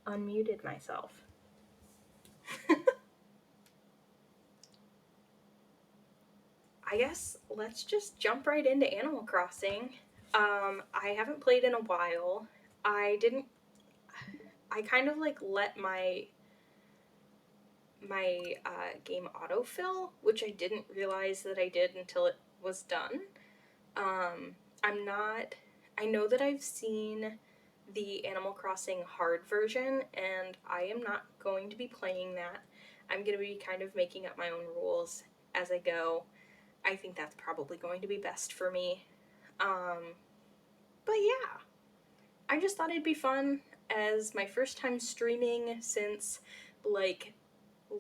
unmuted myself. I guess let's just jump right into Animal Crossing. I haven't played in a while. I kind of like let my game autofill, which I didn't realize that I did until it was done. I know that I've seen the Animal Crossing hard version, and I am not going to be playing that. I'm going to be kind of making up my own rules as I go. I think that's probably going to be best for me. But yeah, I just thought it'd be fun as my first time streaming since like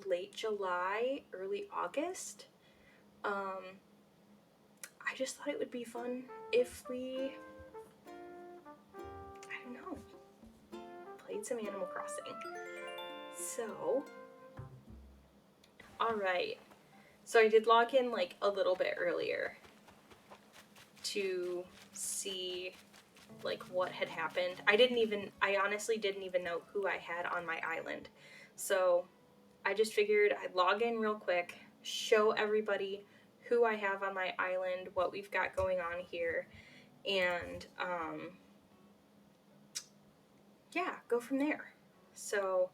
late July, early August. I just thought it would be fun if we, I don't know, played some Animal Crossing. So, alright. So I did log in like a little bit earlier to see like what had happened. I honestly didn't even know who I had on my island. So I just figured I'd log in real quick, show everybody who I have on my island, what we've got going on here, and yeah, go from there. So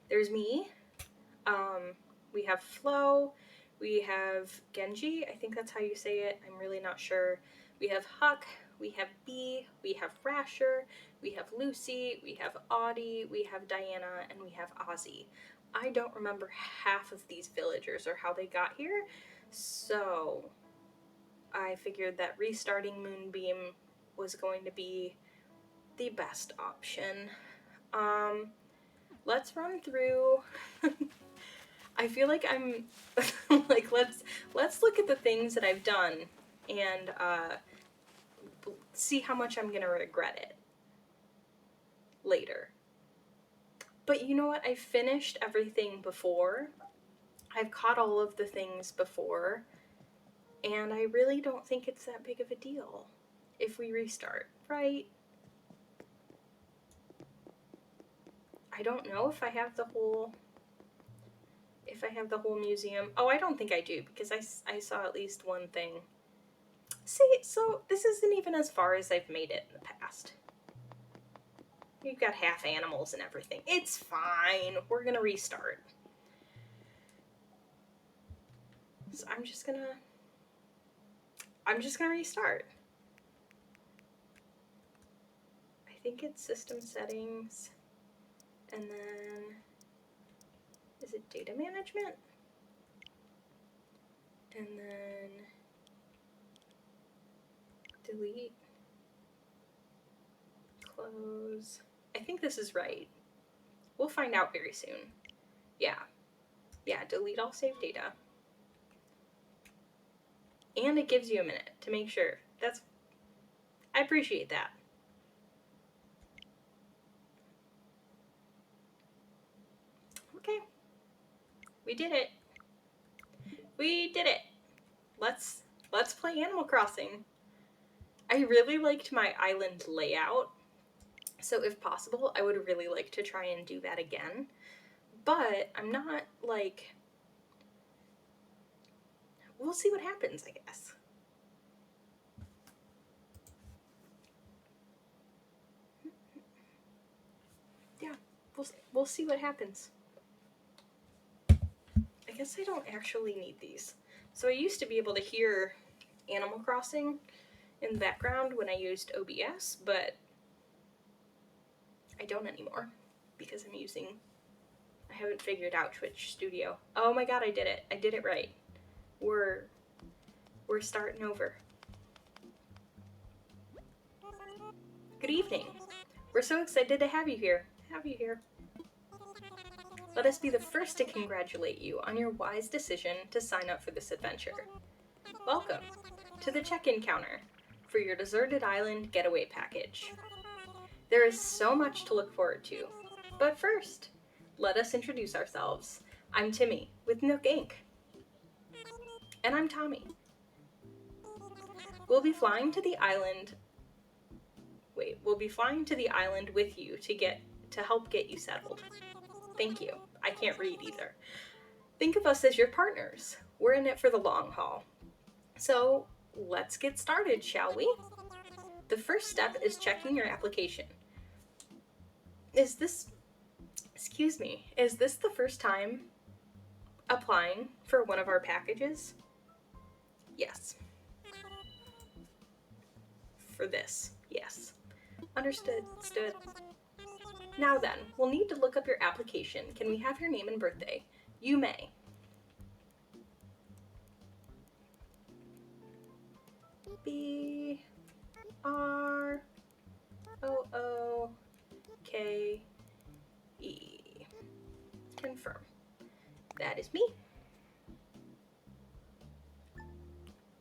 there's me. We have Flo. We have Genji. I think that's how you say it. I'm really not sure. We have Huck. We have Bee. We have Rasher. We have Lucy. We have Audie. We have Diana. And we have Ozzy. I don't remember half of these villagers or how they got here. So I figured that restarting Moonbeam was going to be the best option. Let's run through. I feel like I'm like let's look at the things that I've done and see how much I'm gonna regret it later. But you know what? I finished everything before. I've caught all of the things before, and I really don't think it's that big of a deal if we restart, right? I don't know if I have the whole museum. Oh, I don't think I do, because I saw at least one thing. See, so this isn't even as far as I've made it in the past. You've got half animals and everything. It's fine. We're gonna restart. So I'm just gonna restart. I think it's system settings, and then is it data management? And then delete, close. I think this is right. We'll find out very soon. Yeah, delete all saved data. And it gives you a minute to make sure. I appreciate that. Okay. We did it. We did it. Let's play Animal Crossing. I really liked my island layout, so if possible, I would really like to try and do that again. But I'm not like... We'll see what happens, I guess. Yeah, we'll see what happens. I guess I don't actually need these. So I used to be able to hear Animal Crossing in the background when I used OBS, but I don't anymore because I haven't figured out Twitch Studio. Oh my god, I did it. I did it right. We're starting over. Good evening. We're so excited to have you here. Let us be the first to congratulate you on your wise decision to sign up for this adventure. Welcome to the check-in counter for your deserted island getaway package. There is so much to look forward to, but first, let us introduce ourselves. I'm Timmy with Nook Inc. And I'm Tommy. We'll be flying to the island with you to get to help get you settled. Thank you. I can't read either. Think of us as your partners. We're in it for the long haul. So let's get started, shall we? The first step is checking your application. Is this the first time applying for one of our packages? Yes. For this, yes. Understood. Now then, we'll need to look up your application. Can we have your name and birthday? You may. BROOKE. Confirm. That is me.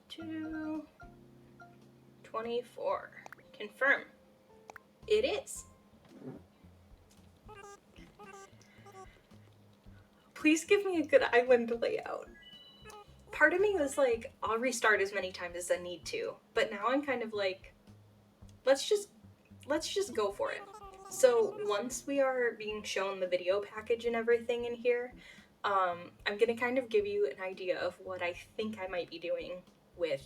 224. Confirm. It is. Please give me a good island layout. Part of me was like, I'll restart as many times as I need to, but now I'm kind of like, let's just go for it. So once we are being shown the video package and everything in here, I'm gonna kind of give you an idea of what I think I might be doing with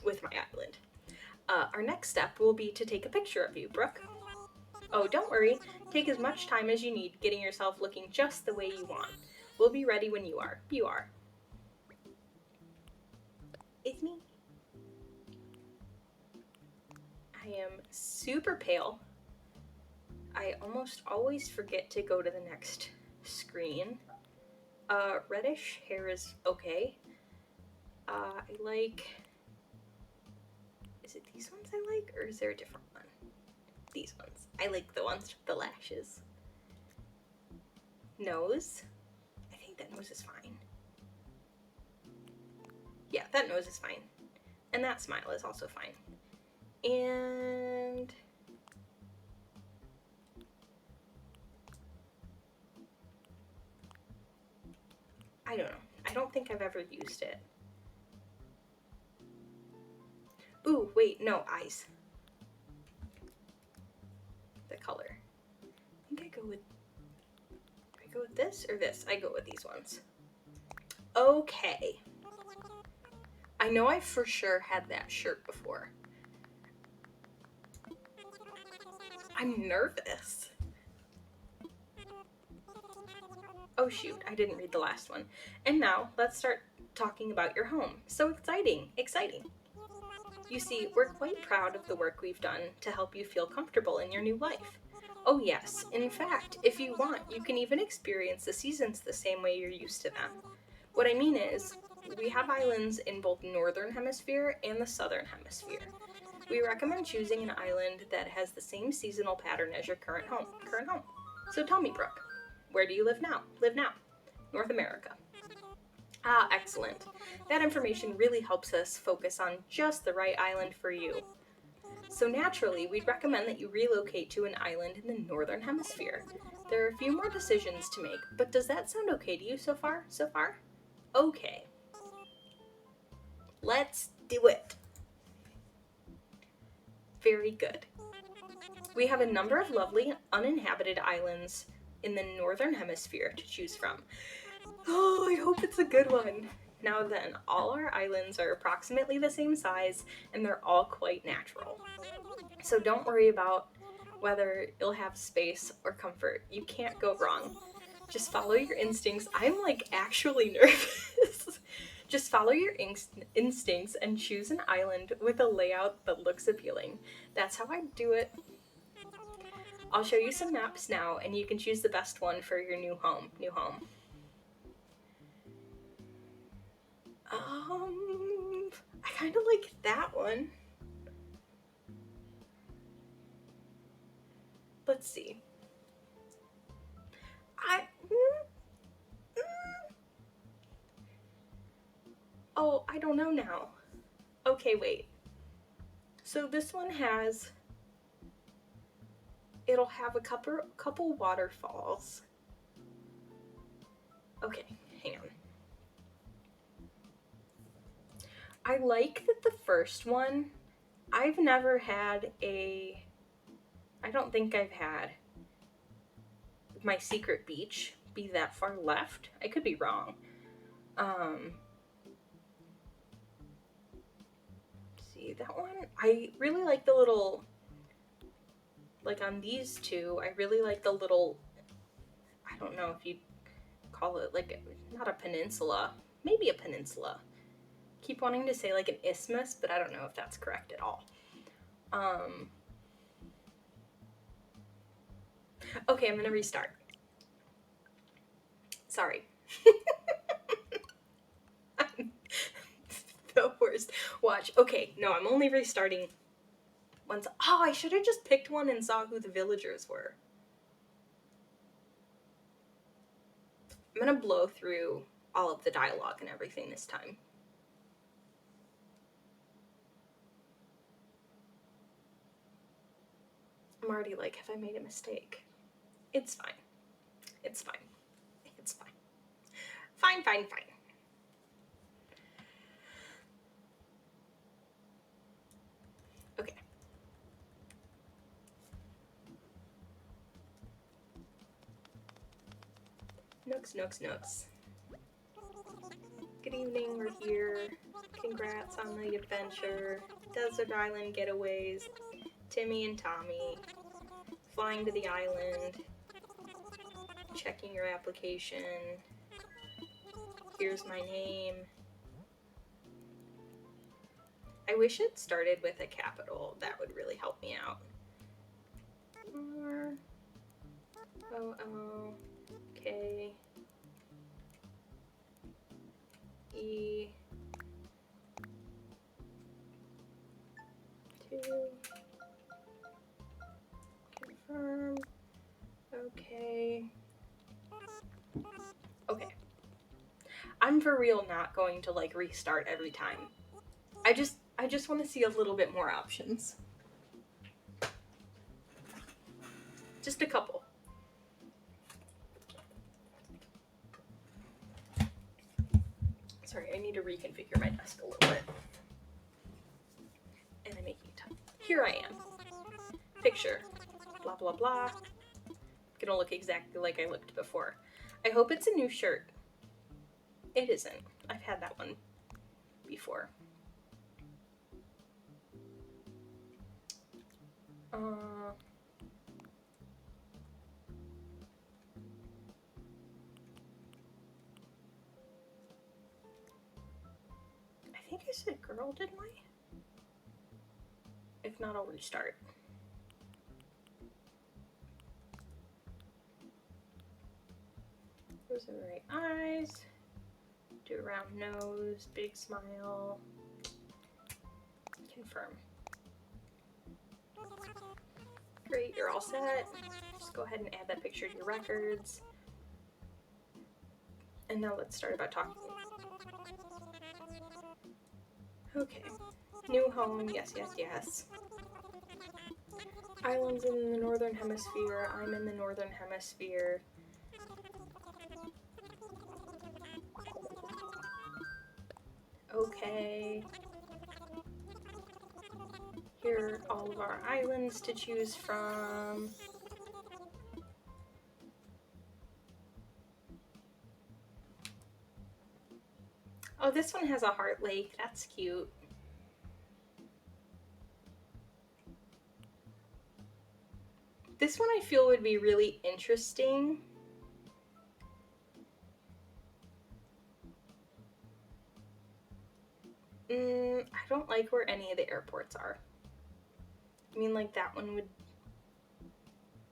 my island. Our next step will be to take a picture of you, Brooke. Oh, don't worry. Take as much time as you need getting yourself looking just the way you want. We'll be ready when you are. You are. It's me. I am super pale. I almost always forget to go to the next screen. Reddish hair is okay. I like... Is it these ones I like, or is there a different one? These ones. I like the ones with the lashes. Nose. I think that nose is fine. Yeah, that nose is fine. And that smile is also fine. And... I don't know. I don't think I've ever used it. Ooh, wait, no, eyes. The color. I think I go with this or this? I go with these ones. Okay. I know I for sure had that shirt before. I'm nervous. Oh shoot, I didn't read the last one. And now, let's start talking about your home. So exciting. You see, we're quite proud of the work we've done to help you feel comfortable in your new life. Oh yes, in fact, if you want, you can even experience the seasons the same way you're used to them. What I mean is, we have islands in both the Northern Hemisphere and the Southern Hemisphere. We recommend choosing an island that has the same seasonal pattern as your current home. So tell me, Brooke, where do you live now? North America. Ah, excellent. That information really helps us focus on just the right island for you. So naturally, we'd recommend that you relocate to an island in the Northern Hemisphere. There are a few more decisions to make, but does that sound okay to you so far? Okay. Let's do it. Very good. We have a number of lovely uninhabited islands in the Northern Hemisphere to choose from. Oh, I hope it's a good one. Now then, all our islands are approximately the same size, and they're all quite natural. So don't worry about whether you'll have space or comfort. You can't go wrong. Just follow your instincts. I'm like actually nervous. Just follow your instincts and choose an island with a layout that looks appealing. That's how I do it. I'll show you some maps now, and you can choose the best one for your new home. I kind of like that one. Let's see. Oh, I don't know now. Okay, wait. So this one it'll have a couple waterfalls. Okay, hang on. I like that the first one, I've never had a I don't think I've had my secret beach be that far left. I could be wrong. See, that one, I really like the little, like on these two, I really like the little, I don't know if you'd call it like, not a peninsula, maybe a peninsula. Keep wanting to say like an isthmus, but I don't know if that's correct at all. Okay, I'm gonna restart. Sorry. I'm the worst. Watch. Okay, no, I'm only restarting once. Oh, I should have just picked one and saw who the villagers were. I'm gonna blow through all of the dialogue and everything this time. I'm already like, have I made a mistake? It's fine. It's fine. It's fine. Fine, fine, fine. Okay. Nooks, nooks, nooks. Good evening, we're here. Congrats on the adventure. Desert Island getaways. Timmy and Tommy. Flying to the island. Checking your application. Here's my name. I wish it started with a capital. That would really help me out. R-O-O-K E 2 confirm. Okay. Okay. I'm for real not going to like restart every time. I just want to see a little bit more options. Just a couple. Sorry, I need to reconfigure my desk a little bit. And I'm making time. Here I am. Picture. Blah, blah, blah. Gonna look exactly like I looked before. I hope it's a new shirt. It isn't. I've had that one before. I think I said girl, didn't I? If not, I'll restart. Those are the right eyes. Do a round nose, big smile. Confirm. Great, you're all set. Just go ahead and add that picture to your records. And now let's start about talking. Okay. New home, yes, yes, yes. Islands in the northern hemisphere. I'm in the northern hemisphere. Okay. Here are all of our islands to choose from. Oh, this one has a heart lake. That's cute. This one I feel would be really interesting. I don't like where any of the airports are. I mean, like, that one would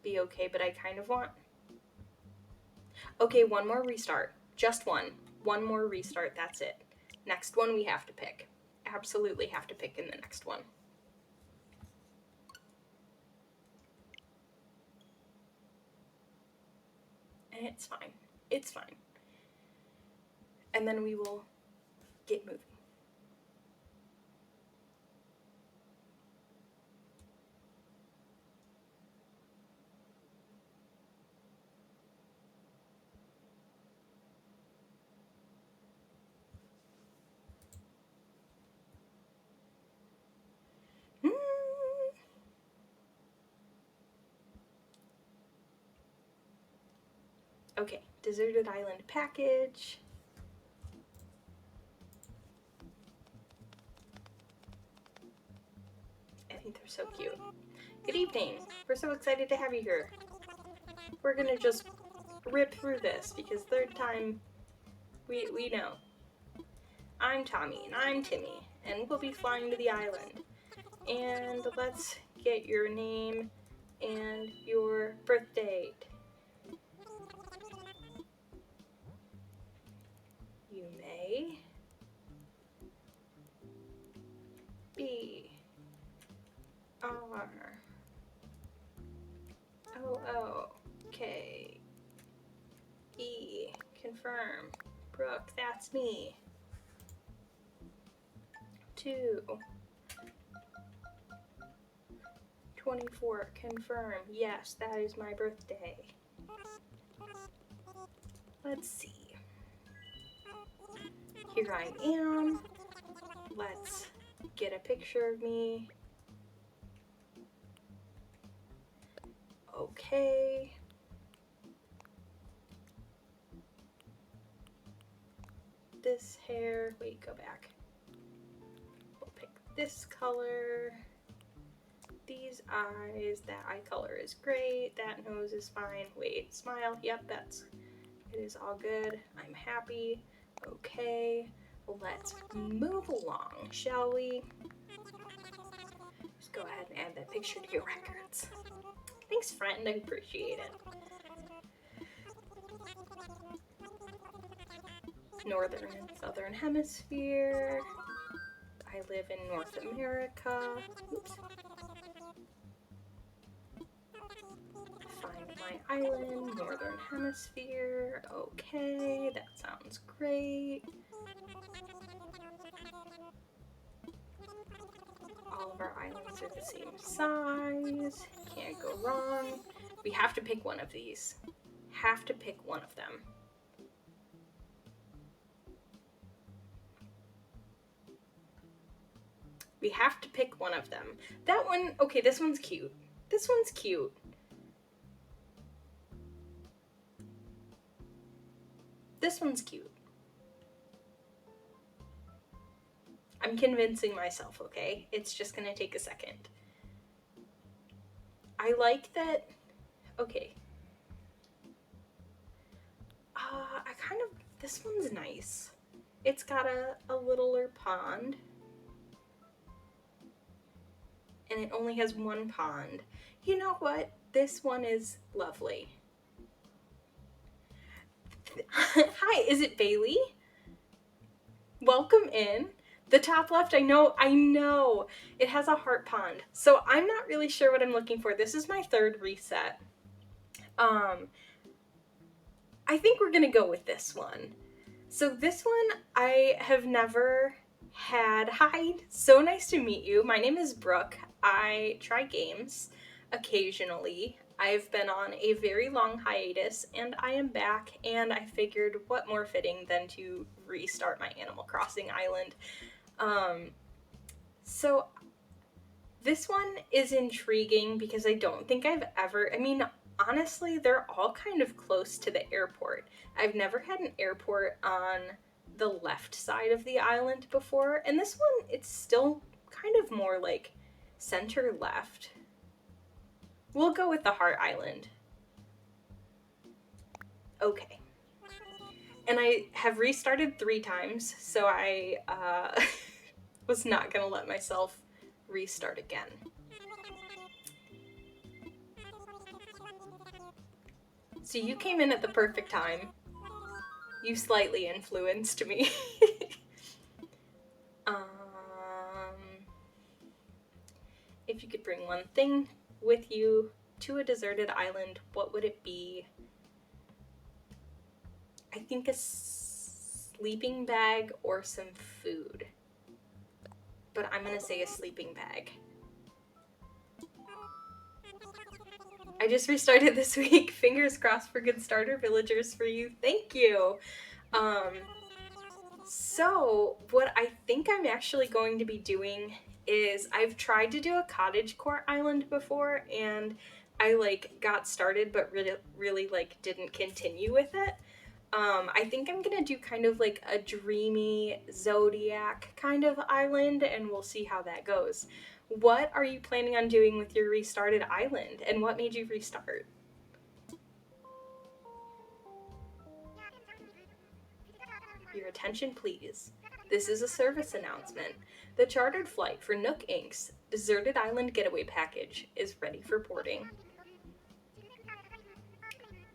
be okay, but I kind of want... Okay, one more restart. Just one. One more restart, that's it. Next one we have to pick. Absolutely have to pick in the next one. And it's fine. It's fine. And then we will get moving. Okay, deserted island package. I think they're so cute. Good evening. We're so excited to have you here. We're gonna just rip through this because third time we know. I'm Tommy and I'm Timmy and we'll be flying to the island. And let's get your name and your birth date. You may be ROOKE. Confirm. Brooke, that's me. 2/24. Confirm. Yes, that is my birthday. Let's see. Here I am. Let's get a picture of me. Okay. This hair. Wait, go back. We'll pick this color. These eyes. That eye color is great. That nose is fine. Wait, smile. Yep, it is all good. I'm happy. Okay. Let's move along, shall we? Just go ahead and add that picture to your records. Thanks, friend. I appreciate it. Northern and Southern Hemisphere. I live in North America. Oops. Find my island, Northern Hemisphere. Okay, that sounds great. All of our islands are the same size. Can't go wrong. We have to pick one of these. Have to pick one of them. We have to pick one of them. That one, okay, this one's cute. This one's cute. This one's cute. I'm convincing myself, okay? It's just gonna take a second. I like that. Okay. This one's nice. It's got a littler pond. And it only has one pond. You know what? This one is lovely. Hi, is it Bailey? Welcome in. The top left, I know, it has a heart pond. So I'm not really sure what I'm looking for. This is my third reset. I think we're gonna go with this one. So this one I have never had. Hi, so nice to meet you. My name is Brooke. I try games occasionally. I've been on a very long hiatus and I am back, and I figured what more fitting than to restart my Animal Crossing island. So this one is intriguing because I don't think I've ever, honestly, they're all kind of close to the airport. I've never had an airport on the left side of the island before, and this one, it's still kind of more like center left. We'll go with the Heart Island. Okay. And I have restarted 3 times, so I was not gonna let myself restart again. So you came in at the perfect time. You slightly influenced me. If you could bring one thing with you to a deserted island, what would it be? I think a sleeping bag or some food. But I'm gonna say a sleeping bag. I just restarted this week. Fingers crossed for good starter villagers for you. Thank you. So what I think I'm actually going to be doing is I've tried to do a cottagecore island before, and I like got started but really like didn't continue with it. I think I'm gonna do kind of like a dreamy zodiac kind of island, and we'll see how that goes. What are you planning on doing with your restarted island, and what made you restart? Your attention, please. This is a service announcement. The chartered flight for Nook Inc.'s Deserted Island Getaway Package is ready for boarding.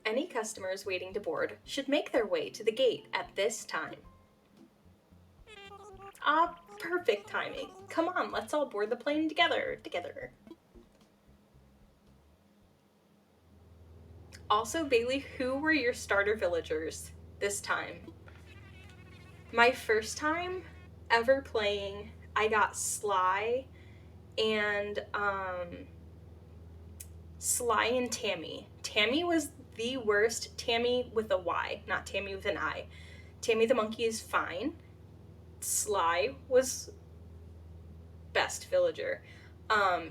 Any customers waiting to board should make their way to the gate at this time. Ah, perfect timing. Come on, let's all board the plane together. Also, Bailey, who were your starter villagers this time? My first time ever playing, I got Sly and Sly and Tammy. Tammy was the worst. Tammy with a Y, not Tammy with an I. Tammy the monkey is fine. Sly was best villager.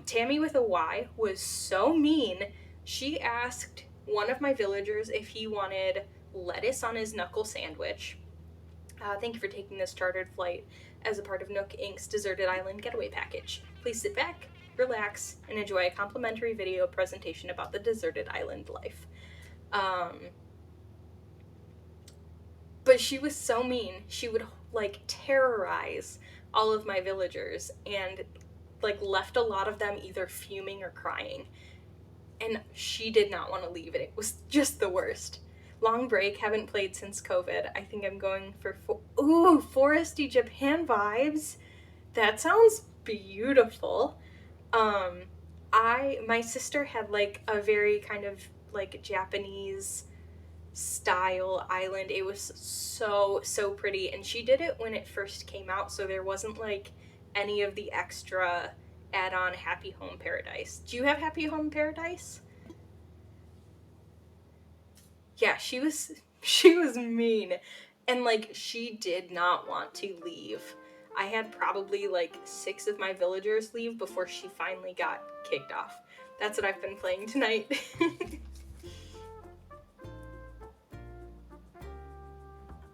Tammy with a Y was so mean. She asked one of my villagers if he wanted lettuce on his knuckle sandwich. Thank you for taking this chartered flight as a part of Nook Inc.'s Deserted Island Getaway Package. Please sit back, relax, and enjoy a complimentary video presentation about the deserted island life. But she was so mean. She would like terrorize all of my villagers and like left a lot of them either fuming or crying. And she did not want to leave, and it was just the worst. Long break, haven't played since COVID. I think I'm going for Foresty Japan vibes. That sounds beautiful. My sister had like a very kind of like Japanese style island. It was so pretty, and she did it when it first came out, so there wasn't like any of the extra add-on Happy Home Paradise. Do you have Happy Home Paradise? Yeah, she was mean, and like she did not want to leave. I had probably like 6 of my villagers leave before she finally got kicked off. That's what I've been playing tonight.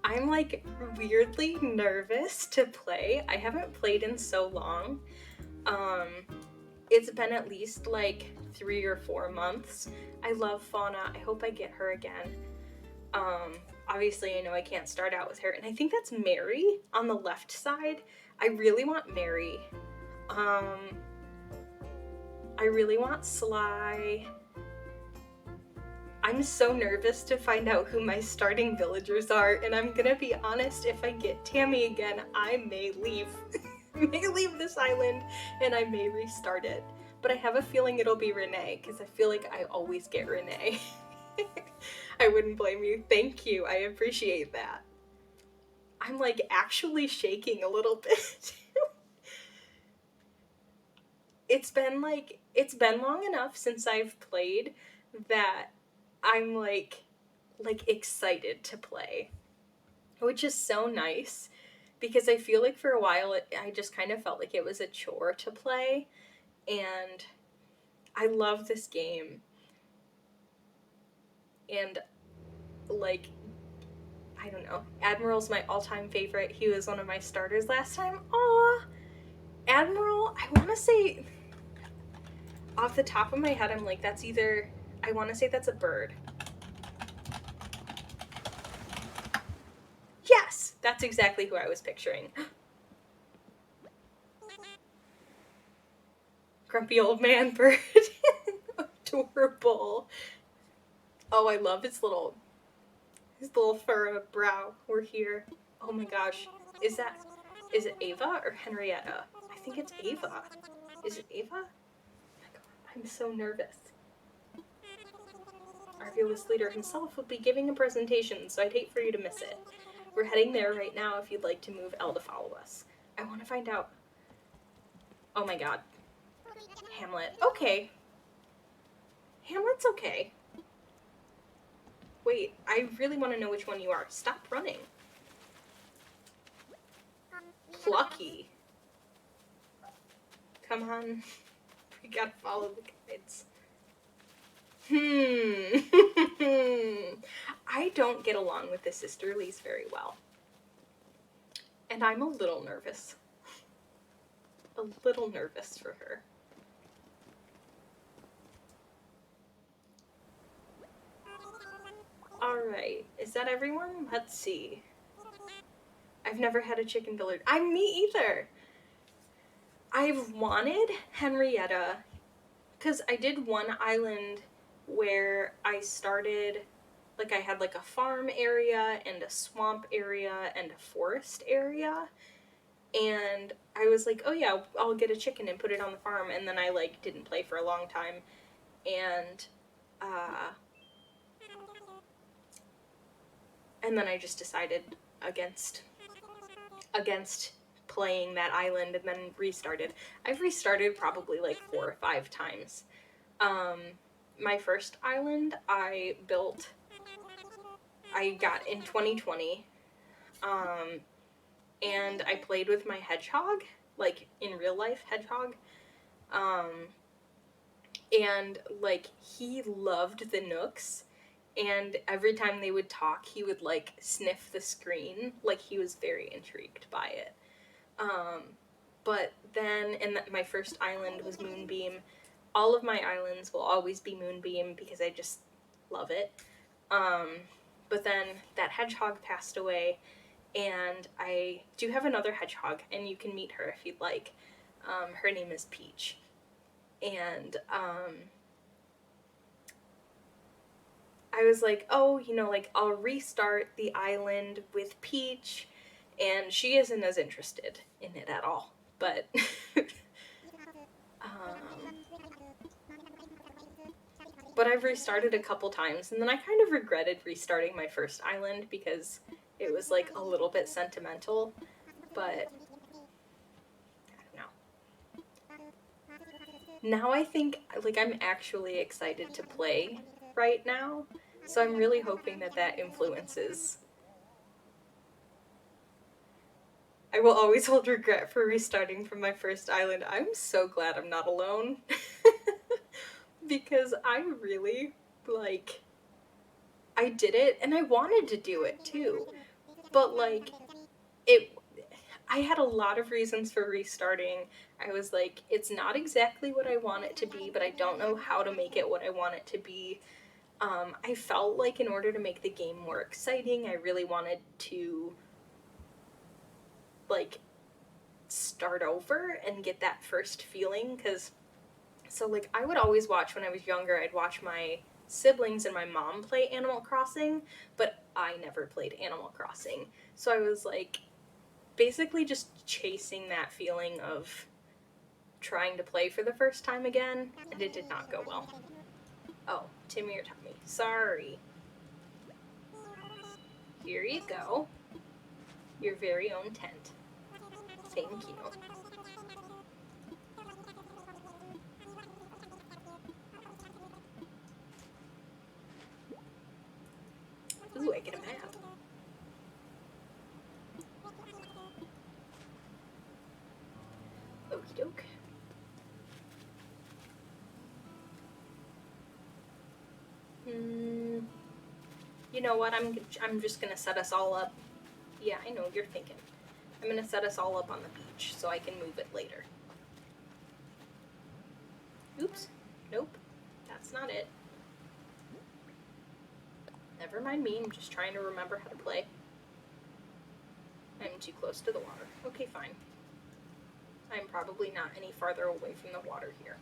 I'm like weirdly nervous to play. I haven't played in so long. It's been at least like 3 or 4 months. I love Fauna. I hope I get her again. Obviously I know I can't start out with her, and I think that's Mary on the left side. I really want Mary. I really want Sly. I'm so nervous to find out who my starting villagers are, and I'm gonna be honest, if I get Tammy again, I may leave. may leave this island, and I may restart it. But I have a feeling it'll be Renee, because I feel like I always get Renee. I wouldn't blame you. Thank you. I appreciate that. I'm like actually shaking a little bit. It's been long enough since I've played that I'm like excited to play, which is so nice, because I feel like for a while I just kind of felt like it was a chore to play, and I love this game. And like, I don't know, Admiral's my all-time favorite. He was one of my starters last time. Aw, Admiral, I want to say off the top of my head, I'm like, that's either, I want to say that's a bird. Yes, that's exactly who I was picturing. Grumpy old man bird. Adorable. Oh, I love his little furrowed brow. We're here. Oh my gosh. Is it Ava or Henrietta? I think it's Ava. Is it Ava? Oh my god, I'm so nervous. Our fearless leader himself will be giving a presentation, so I'd hate for you to miss it. We're heading there right now if you'd like to move L to follow us. I want to find out. Oh my god. Hamlet. Okay. Hamlet's okay. Wait, I really want to know which one you are. Stop running. Plucky. Come on. We gotta follow the guides. Hmm. I don't get along with the sisterlies very well. And I'm a little nervous. A little nervous for her. Alright, is that everyone? Let's see. I've never had a chicken village. Me either! I've wanted Henrietta, because I did one island where I started, like I had like a farm area and a swamp area and a forest area, and I was like, oh yeah, I'll get a chicken and put it on the farm, and then I like didn't play for a long time, and then I just decided against playing that island and then restarted. I've restarted probably like 4 or 5 times. My first island I got in 2020, and I played with my hedgehog, like in real life hedgehog, and like he loved the Nooks, and every time they would talk he would like sniff the screen, like he was very intrigued by it. But then, and my first island was Moonbeam. All of my islands will always be Moonbeam because I just love it. But then that hedgehog passed away, and I do have another hedgehog, and you can meet her if you'd like. Her name is Peach. And I was like, oh, like I'll restart the island with Peach, and she isn't as interested in it at all. But but I've restarted a couple times, and then I kind of regretted restarting my first island because it was like a little bit sentimental, but I don't know. Now I think like I'm actually excited to play right now, so I'm really hoping that that influences. I will always hold regret for restarting from my first island. I'm so glad I'm not alone. Because I really, like, I did it, and I wanted to do it too. But, like, I had a lot of reasons for restarting. I was like, it's not exactly what I want it to be, but I don't know how to make it what I want it to be. I felt like in order to make the game more exciting, I really wanted to, like, start over and get that first feeling, because so like I would always watch when I was younger, I'd watch my siblings and my mom play Animal Crossing, but I never played Animal Crossing. So I was like basically just chasing that feeling of trying to play for the first time again, and it did not go well. Oh, Timmy or Tommy. Sorry. Here you go. Your very own tent. Thank you. Ooh, I get a map. Okie doke. You know what? I'm just gonna set us all up. Yeah, I know you're thinking. I'm gonna set us all up on the beach so I can move it later. Oops. Nope. That's not it. Never mind me. I'm just trying to remember how to play. I'm too close to the water. Okay, fine. I'm probably not any farther away from the water here.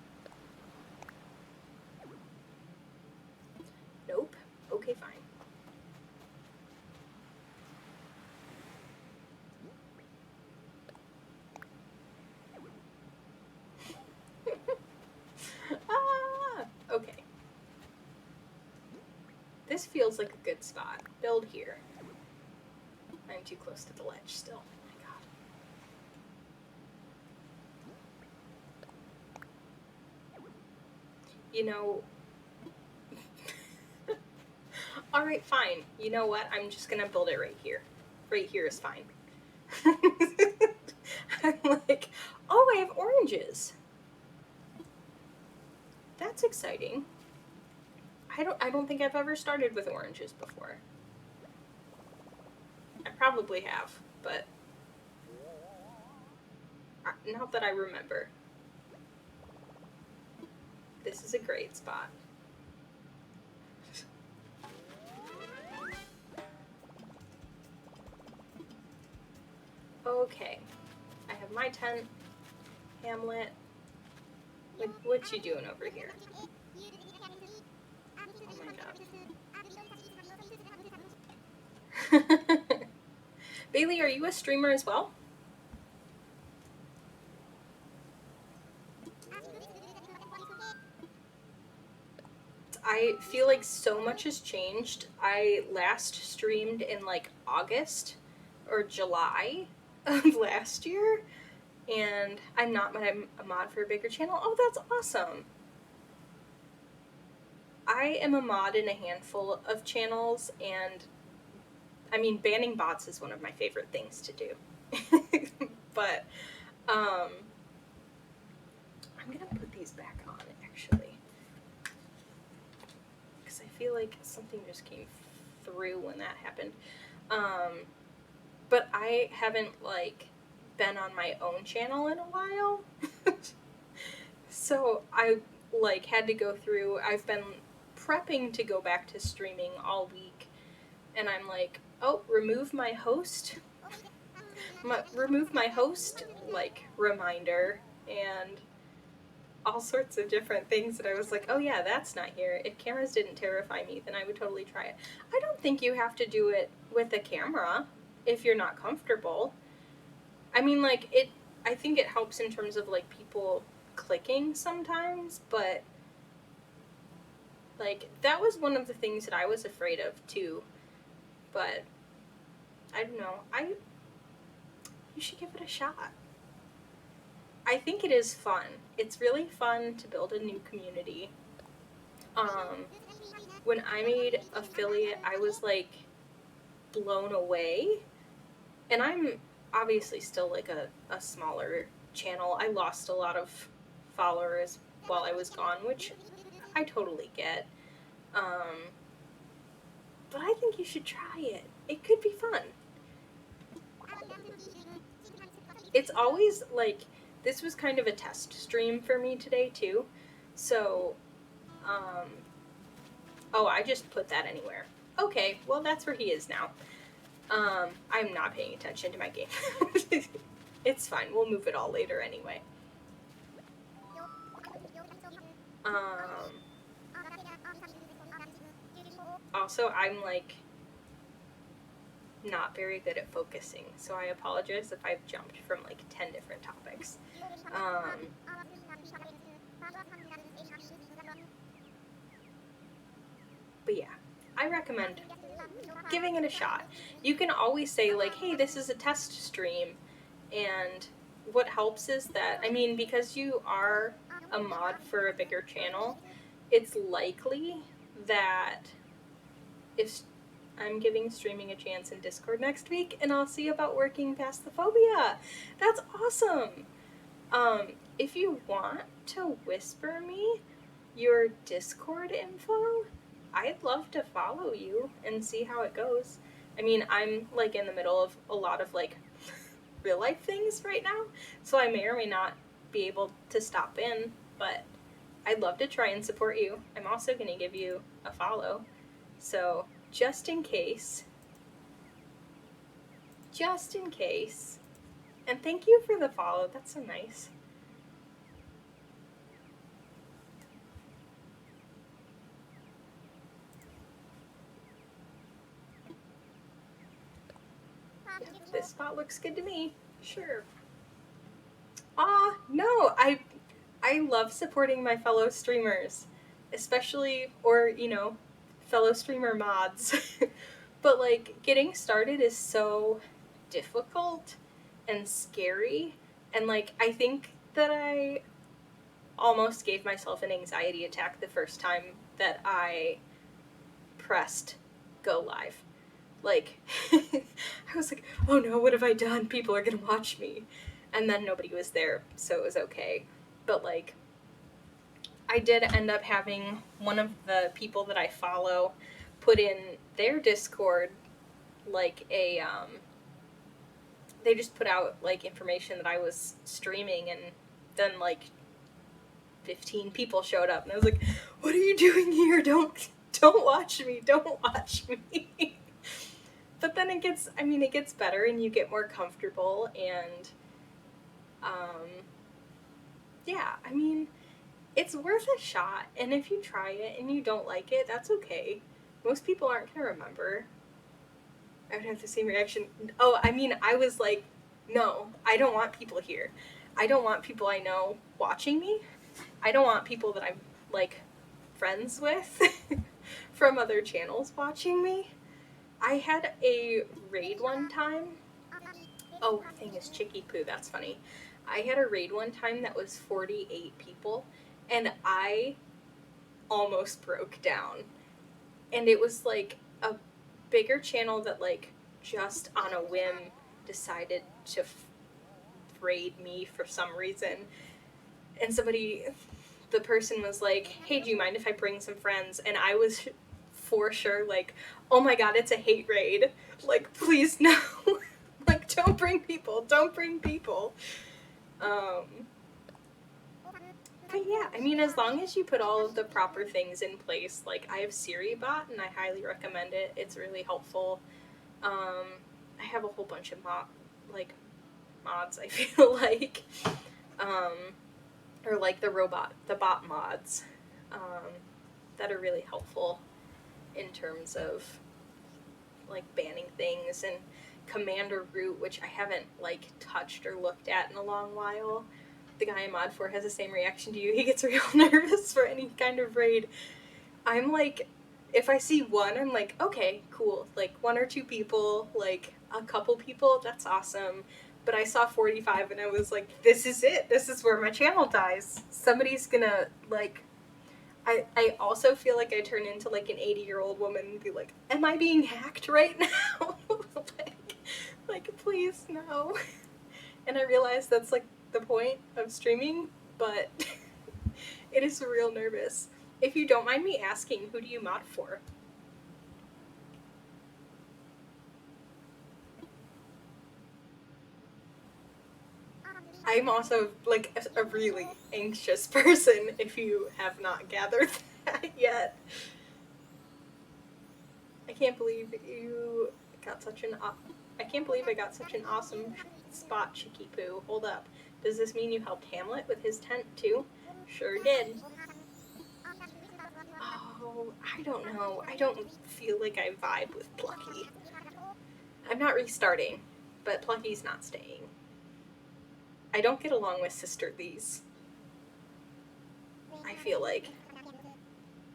Nope. Okay, fine. Okay. This feels like a good spot. Build here. I'm too close to the ledge still. Oh my god. You know... Alright, fine. You know what? I'm just gonna build it right here. Right here is fine. I'm like, oh, I have oranges. That's exciting. I don't think I've ever started with oranges before. I probably have, but not that I remember. This is a great spot. Okay, I have my tent. Hamlet, what you doing over here? Oh my god. Bailey, are you a streamer as well? I feel like so much has changed. I last streamed in like August or July of last year, and I'm not a mod for a bigger channel. Oh, that's awesome. I am a mod in a handful of channels, and I mean, banning bots is one of my favorite things to do. But I'm gonna put these back on actually, because I feel like something just came through when that happened. But I haven't like been on my own channel in a while. So I like had to go through, I've been prepping to go back to streaming all week, and I'm like, oh, remove my host like reminder, and all sorts of different things that I was like, oh yeah, that's not here. If cameras didn't terrify me, then I would totally try it. I don't think you have to do it with a camera if you're not comfortable. I mean, like, I think it helps in terms of, like, people clicking sometimes, but, like, that was one of the things that I was afraid of, too. But, I don't know. You should give it a shot. I think it is fun. It's really fun to build a new community. When I made affiliate, I was, like, blown away. And I'm obviously still, like, a smaller channel. I lost a lot of followers while I was gone, which I totally get. But I think you should try it. It could be fun. It's always, like, this was kind of a test stream for me today, too. So, oh, I just put that anywhere. Okay, well, that's where he is now. I'm not paying attention to my game. It's fine. We'll move it all later anyway. Also, I'm, like, not very good at focusing, so I apologize if I've jumped from, like, 10 different topics. But yeah, I recommend giving it a shot. You can always say, like, hey, this is a test stream, and what helps is that, I mean, because you are a mod for a bigger channel, it's likely that if I'm giving streaming a chance in Discord next week, and I'll see about working past the phobia. That's awesome. If you want to whisper me your Discord info, I'd love to follow you and see how it goes. I mean, I'm, like, in the middle of a lot of, like, real life things right now, so I may or may not be able to stop in, but I'd love to try and support you. I'm also going to give you a follow, so just in case. And thank you for the follow. That's so nice. Yeah, this spot looks good to me. Sure. No, I love supporting my fellow streamers, especially, or, you know, fellow streamer mods. But, like, getting started is so difficult and scary, and, like, I think that I almost gave myself an anxiety attack the first time that I pressed go live. Like, I was like, oh no, what have I done? People are gonna watch me. And then nobody was there, so it was okay. But, like, I did end up having one of the people that I follow put in their Discord like they just put out like information that I was streaming, and then like 15 people showed up, and I was like, what are you doing here? Don't watch me. Don't watch me. But then it gets better, and you get more comfortable, and yeah, I mean, it's worth a shot. And if you try it and you don't like it, that's okay. Most people aren't gonna remember. I would have the same reaction. Oh, I mean, I was like, no, I don't want people here. I don't want people I know watching me. I don't want people that I'm like friends with from other channels watching me. I had a raid one time. Oh, her thing is Chicky Poo. That's funny. I had a raid one time that was 48 people, and I almost broke down. And it was like a bigger channel that like just on a whim decided to raid me for some reason. And the person was like, hey, do you mind if I bring some friends? And I was for sure like, oh my god, it's a hate raid. Like, please no. Like, don't bring people. But yeah, I mean, as long as you put all of the proper things in place, like I have SiriBot and I highly recommend it. It's really helpful. I have a whole bunch of mods, I feel like. Or like the bot mods, that are really helpful in terms of like banning things, and Commander Root, which I haven't like touched or looked at in a long while. The guy I mod for has the same reaction to you. He gets real nervous for any kind of raid. I'm like, if I see one, I'm like, okay, cool. Like 1 or 2 people, like a couple people, that's awesome. But I saw 45 and I was like, this is it. This is where my channel dies. Somebody's gonna, like... I also feel like I turn into, like, an 80-year-old woman and be like, am I being hacked right now? like, please, no. And I realize that's, like, the point of streaming, but it is real nervous. If you don't mind me asking, who do you mod for? I'm also, like, a really anxious person, if you have not gathered that yet. I can't believe I got such an awesome spot, Chicky Poo. Hold up. Does this mean you helped Hamlet with his tent, too? Sure did. Oh, I don't know. I don't feel like I vibe with Plucky. I'm not restarting, but Plucky's not staying. I don't get along with Sister Lee's. I feel like.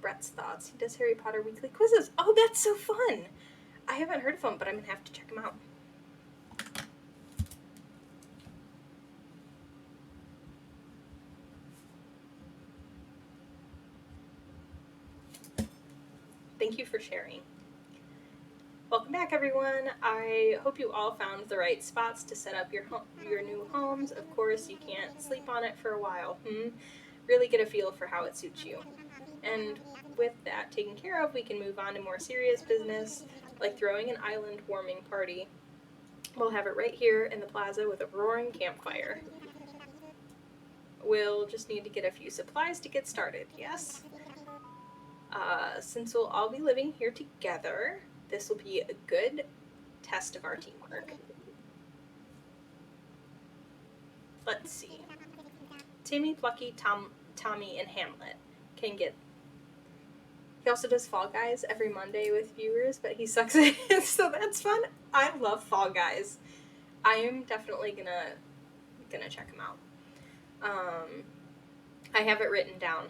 Brett's thoughts. He does Harry Potter weekly quizzes. Oh, that's so fun! I haven't heard of him, but I'm gonna have to check him out. Thank you for sharing. Welcome back, everyone. I hope you all found the right spots to set up your new homes. Of course, you can't sleep on it for a while. Really get a feel for how it suits you. And with that taken care of, we can move on to more serious business, like throwing an island warming party. We'll have it right here in the plaza with a roaring campfire. We'll just need to get a few supplies to get started, yes? Since we'll all be living here together, this will be a good test of our teamwork. Let's see. Timmy, Plucky, Tommy, and Hamlet can get... He also does Fall Guys every Monday with viewers, but he sucks at it, so that's fun. I love Fall Guys. I am definitely gonna check him out. I have it written down,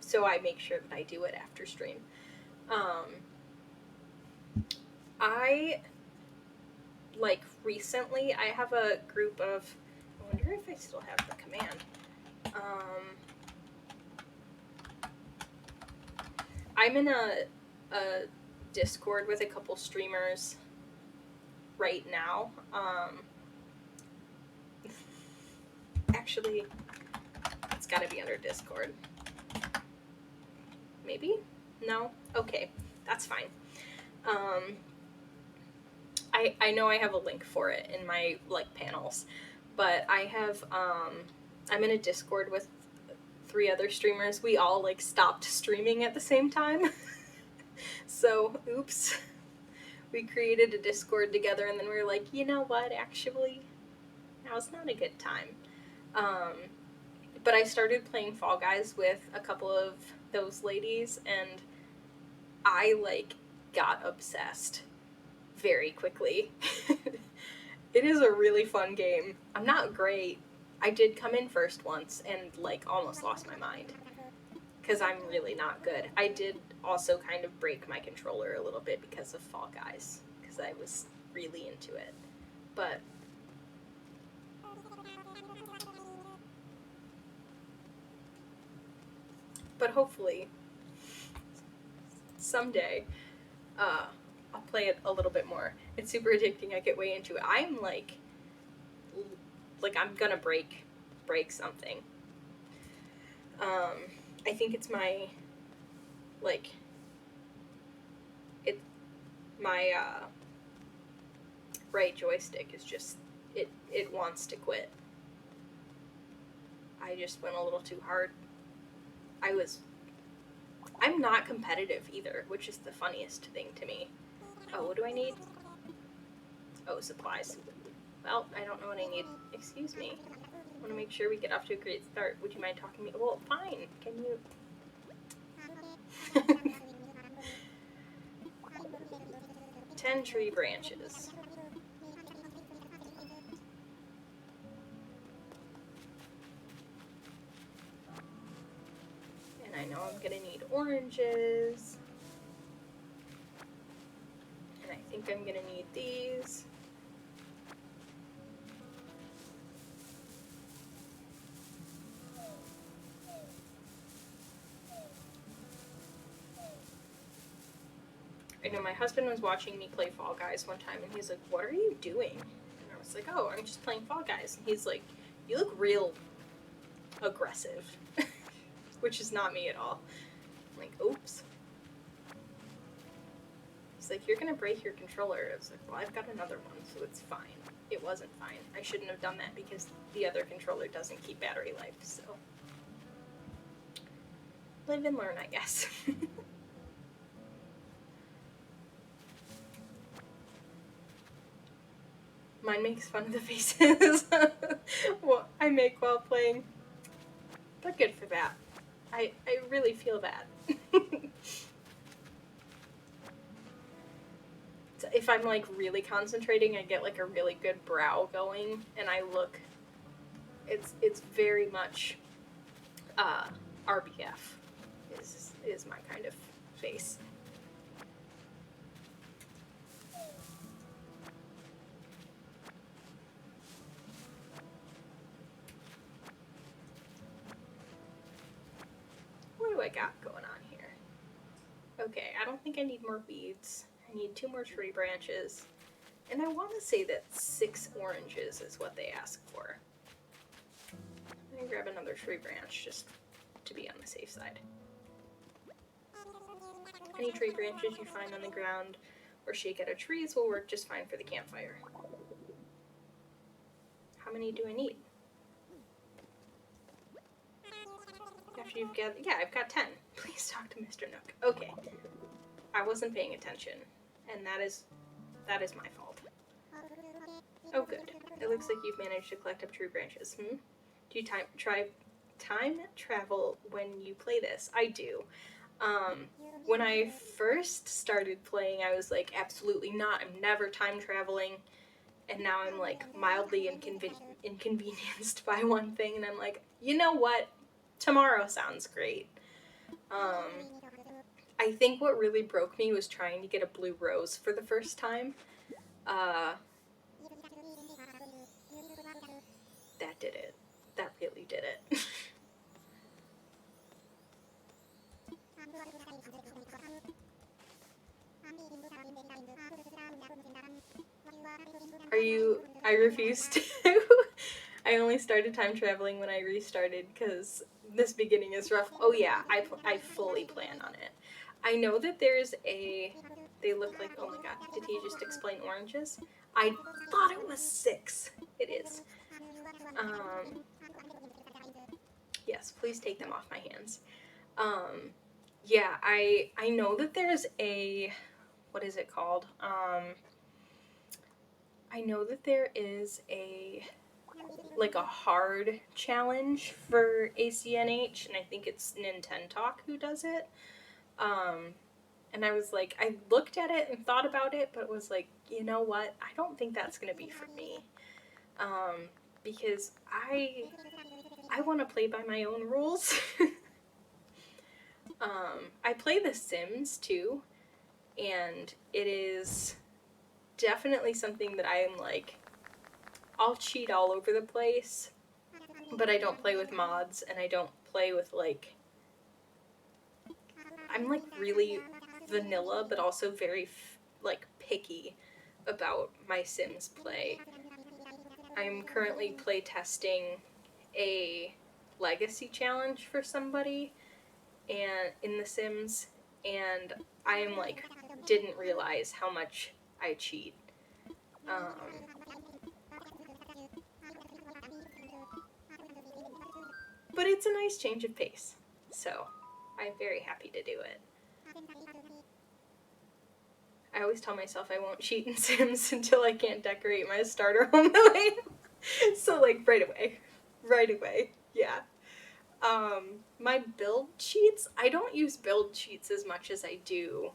so I make sure that I do it after stream. Recently, I have a group of... I wonder if I still have the command. I'm in a Discord with a couple streamers right now. Actually, it's gotta be under Discord. Maybe? No? Okay, that's fine. I know I have a link for it in my, like, panels, but I have, I'm in a Discord with 3 other streamers. We all, like, stopped streaming at the same time. So, oops. We created a Discord together, and then we were like, you know what, actually, now's not a good time. But I started playing Fall Guys with a couple of those ladies, and I, like, got obsessed very quickly. It is a really fun game. I'm not great. I did come in first once and, like, almost lost my mind. Because I'm really not good. I did also kind of break my controller a little bit because of Fall Guys. Because I was really into it. But hopefully, someday, I'll play it a little bit more. It's super addicting. I get way into it. I'm like I'm gonna break something. I think it's my, like, my right joystick is just, it wants to quit. I just went a little too hard. I'm not competitive either, which is the funniest thing to me. Oh, what do I need? Oh, supplies. Well, I don't know what I need. Excuse me. I want to make sure we get off to a great start. Would you mind talking to me? Well, fine. Can you... 10 tree branches. And I know I'm gonna need oranges. And I think I'm gonna need these. I know my husband was watching me play Fall Guys one time, and he's like, what are you doing? And I was like, oh, I'm just playing Fall Guys. And he's like, you look real aggressive. Which is not me at all. I'm like, oops. He's like, you're gonna break your controller. I was like, well, I've got another one, so it's fine. It wasn't fine. I shouldn't have done that because the other controller doesn't keep battery life, so... live and learn, I guess. Mine makes fun of the faces what I make while playing. But good for that. I really feel bad. If I'm, like, really concentrating, I get, like, a really good brow going, and I look... It's very much RBF is my kind of face. What do I got going on here? Okay, I don't think I need more beads. I need 2 more tree branches. And I want to say that 6 oranges is what they ask for. I'm going to grab another tree branch just to be on the safe side. Any tree branches you find on the ground or shake out of trees will work just fine for the campfire. How many do I need? After you've gathered... yeah, I've got 10. Please talk to Mr. Nook. Okay. I wasn't paying attention, and that is my fault. Oh, good. It looks like you've managed to collect up tree branches. Do you try time travel when you play this? I do. When I first started playing, I was like, absolutely not. I'm never time traveling. And now I'm, like, mildly inconvenienced by one thing, and I'm like, you know what? Tomorrow sounds great. I think what really broke me was trying to get a blue rose for the first time. That did it. That really did it. I refuse to. I only started time traveling when I restarted because this beginning is rough. Oh yeah, I fully plan on it. I know that there's a, they look like, oh my god, did he just explain oranges? I thought it was 6. It is. Yes, please take them off my hands. Yeah, I know that there's a, what is it called? I know that there is a, like a hard challenge for ACNH, and I think it's Nintendo who does it. And I was like, I looked at it and thought about it, but was like, you know what? I don't think that's gonna be for me. Because I want to play by my own rules. I play The Sims too, and it is definitely something that I am like, I'll cheat all over the place, but I don't play with mods, and I don't play with like, I'm like really vanilla, but also very like picky about my Sims play. I'm currently play testing a legacy challenge for somebody and in The Sims, and I am like, didn't realize how much I cheat. But it's a nice change of pace, so I'm very happy to do it. I always tell myself I won't cheat in Sims until I can't decorate my starter home the way. So like right away, yeah. My build cheats, I don't use build cheats as much as I do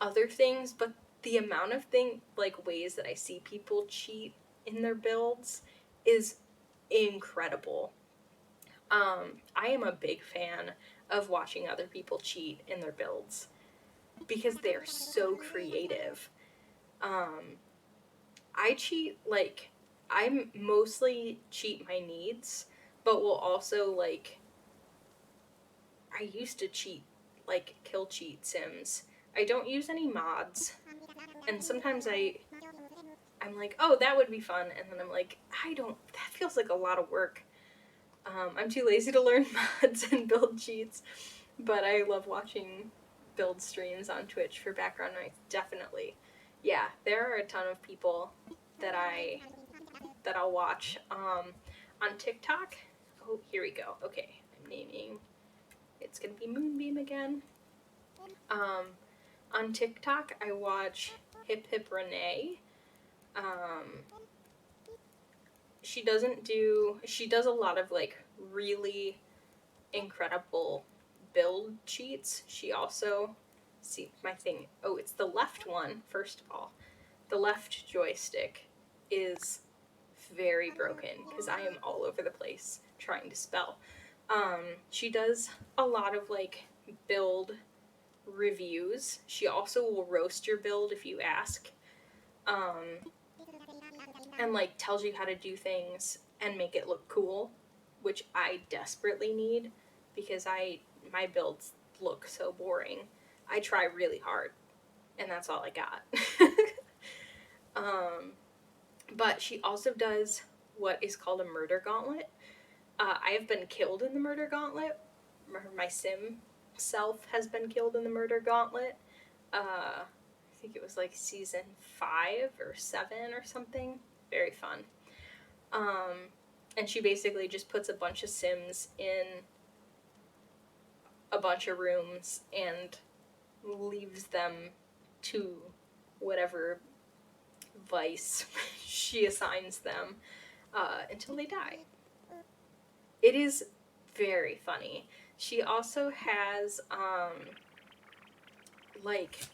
other things, but the amount of ways that I see people cheat in their builds is incredible. I am a big fan of watching other people cheat in their builds because they're so creative. I cheat, like, I mostly cheat my needs, but will also, like, I used to cheat, like, kill cheat Sims. I don't use any mods, and sometimes I'm like, oh, that would be fun, and then I'm like, that feels like a lot of work. I'm too lazy to learn mods and build cheats, but I love watching build streams on Twitch for background noise, definitely. Yeah, there are a ton of people that I'll watch. On TikTok, oh, here we go. Okay, I'm naming, it's gonna be Moonbeam again. On TikTok, I watch Hip Hip Renee. She does a lot of like really incredible build cheats. She also, see my thing, oh, it's the left one, first of all. The left joystick is very broken because I am all over the place trying to spell. She does a lot of like build reviews. She also will roast your build if you ask. And like tells you how to do things and make it look cool, which I desperately need because my builds look so boring. I try really hard, and that's all I got. But she also does what is called a murder gauntlet. I have been killed in the murder gauntlet. My sim self has been killed in the murder gauntlet. I think it was like season 5 or 7 or something. Very fun. And she basically just puts a bunch of Sims in a bunch of rooms and leaves them to whatever vice she assigns them until they die. It is very funny. She also has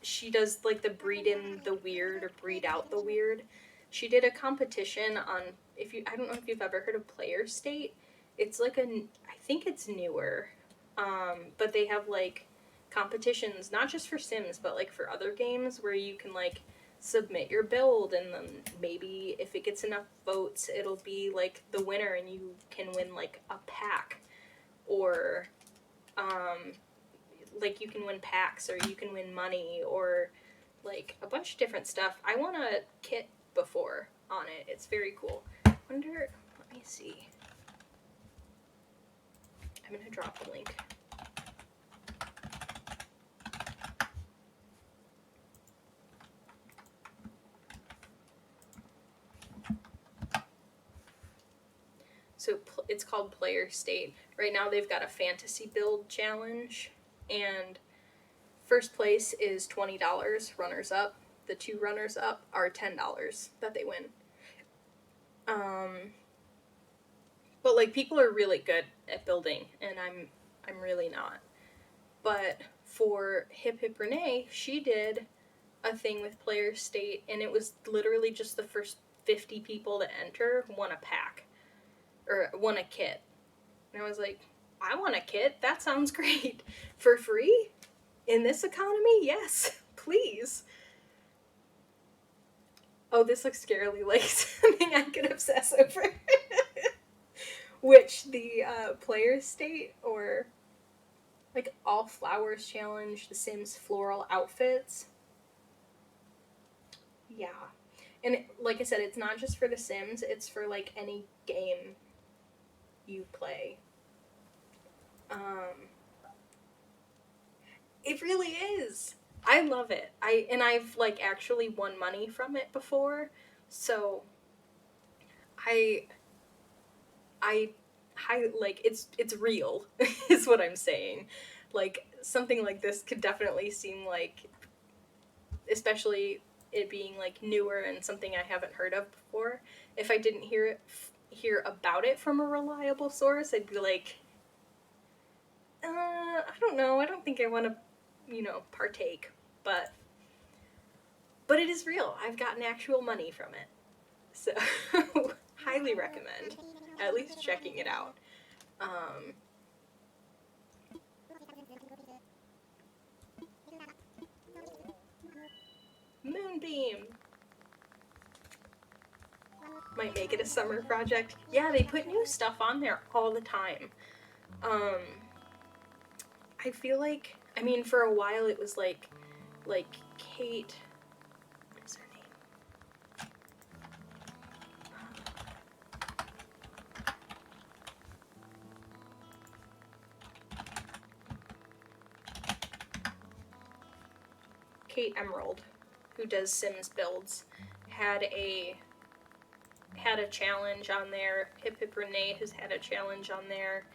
she does like the breed in the weird or breed out the weird. She did a competition on, I don't know if you've ever heard of Player State. It's like I think it's newer, but they have like competitions not just for Sims but like for other games where you can like submit your build, and then maybe if it gets enough votes it'll be like the winner and you can win like a pack, or like you can win packs or you can win money or like a bunch of different stuff. I want a kit before on it. It's very cool. Let me see. I'm going to drop the link. So it's called Player State. Right now they've got a fantasy build challenge, and first place is $20, runners up. The 2 runners up are $10 that they win. But like, people are really good at building, and I'm really not. But for Hip Hip Renee, she did a thing with Player State, and it was literally just the first 50 people to enter won a pack. Or won a kit. And I was like, I want a kit. That sounds great. For free? In this economy? Yes, please. Oh, this looks scarily like something I could obsess over. Which, the Player State, or like All Flowers Challenge, The Sims Floral Outfits. Yeah. And like I said, it's not just for The Sims, it's for like any game you play. It really is. I love it. I've like actually won money from it before, so I like, it's real is what I'm saying. Like, something like this could definitely seem like, especially it being like newer and something I haven't heard of before, if I didn't hear about it from a reliable source, I'd be like, I don't know, I don't think I want to, partake, but it is real. I've gotten actual money from it. So, highly recommend at least checking it out. Moonbeam! Might make it a summer project. Yeah, they put new stuff on there all the time. I feel like, I mean, for a while it was like Kate, what is her name? Kate Emerald, who does Sims builds, had a challenge on there. Hip Hip Renee has had a challenge on there.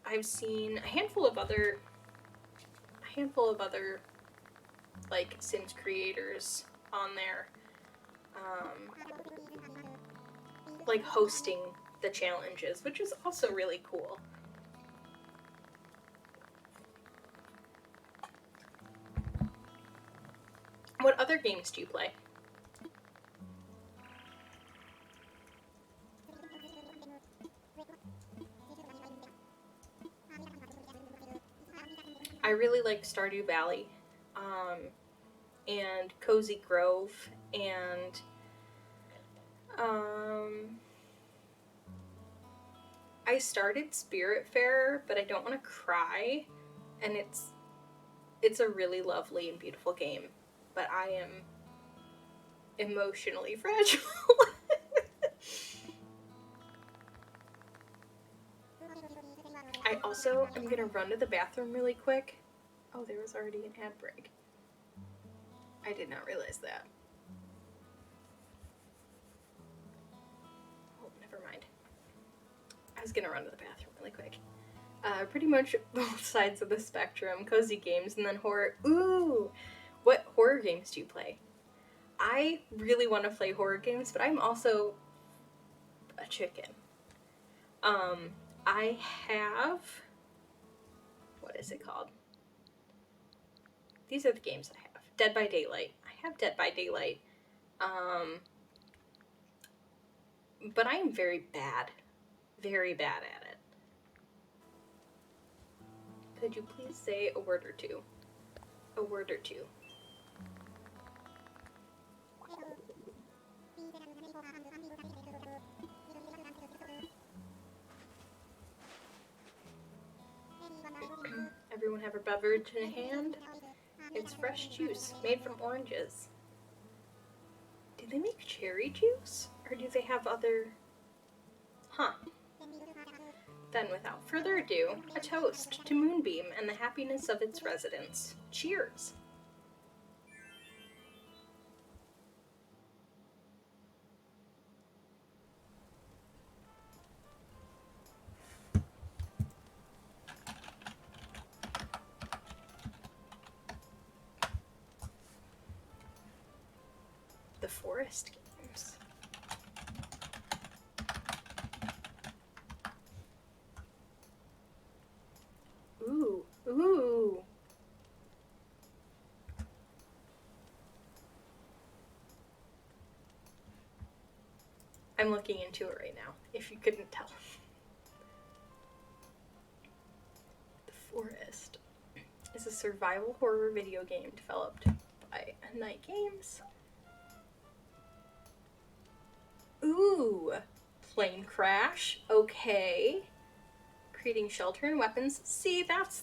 I've seen a handful of other like Sims creators on there, like hosting the challenges, which is also really cool. What other games do you play? I really like Stardew Valley, and Cozy Grove, and I started Spiritfarer, but I don't want to cry, and it's a really lovely and beautiful game, but I am emotionally fragile. I'm gonna run to the bathroom really quick. Oh, there was already an ad break. I did not realize that. Oh, never mind. I was gonna run to the bathroom really quick. Pretty much both sides of the spectrum. Cozy games and then horror. Ooh! What horror games do you play? I really want to play horror games, but I'm also a chicken. I have... What is it called? These are the games I have. Dead by Daylight. I have Dead by Daylight. But I am very bad. Very bad at it. Could you please say a word or two? A word or two. Everyone have a beverage in hand? It's fresh juice made from oranges. Do they make cherry juice? Or do they have other... Huh. Then, without further ado, a toast to Moonbeam and the happiness of its residents. Cheers! The Forest Games. Ooh. I'm looking into it right now, if you couldn't tell. The Forest is a survival horror video game developed by Night Games. Ooh, plane crash, okay. Creating shelter and weapons. See, that's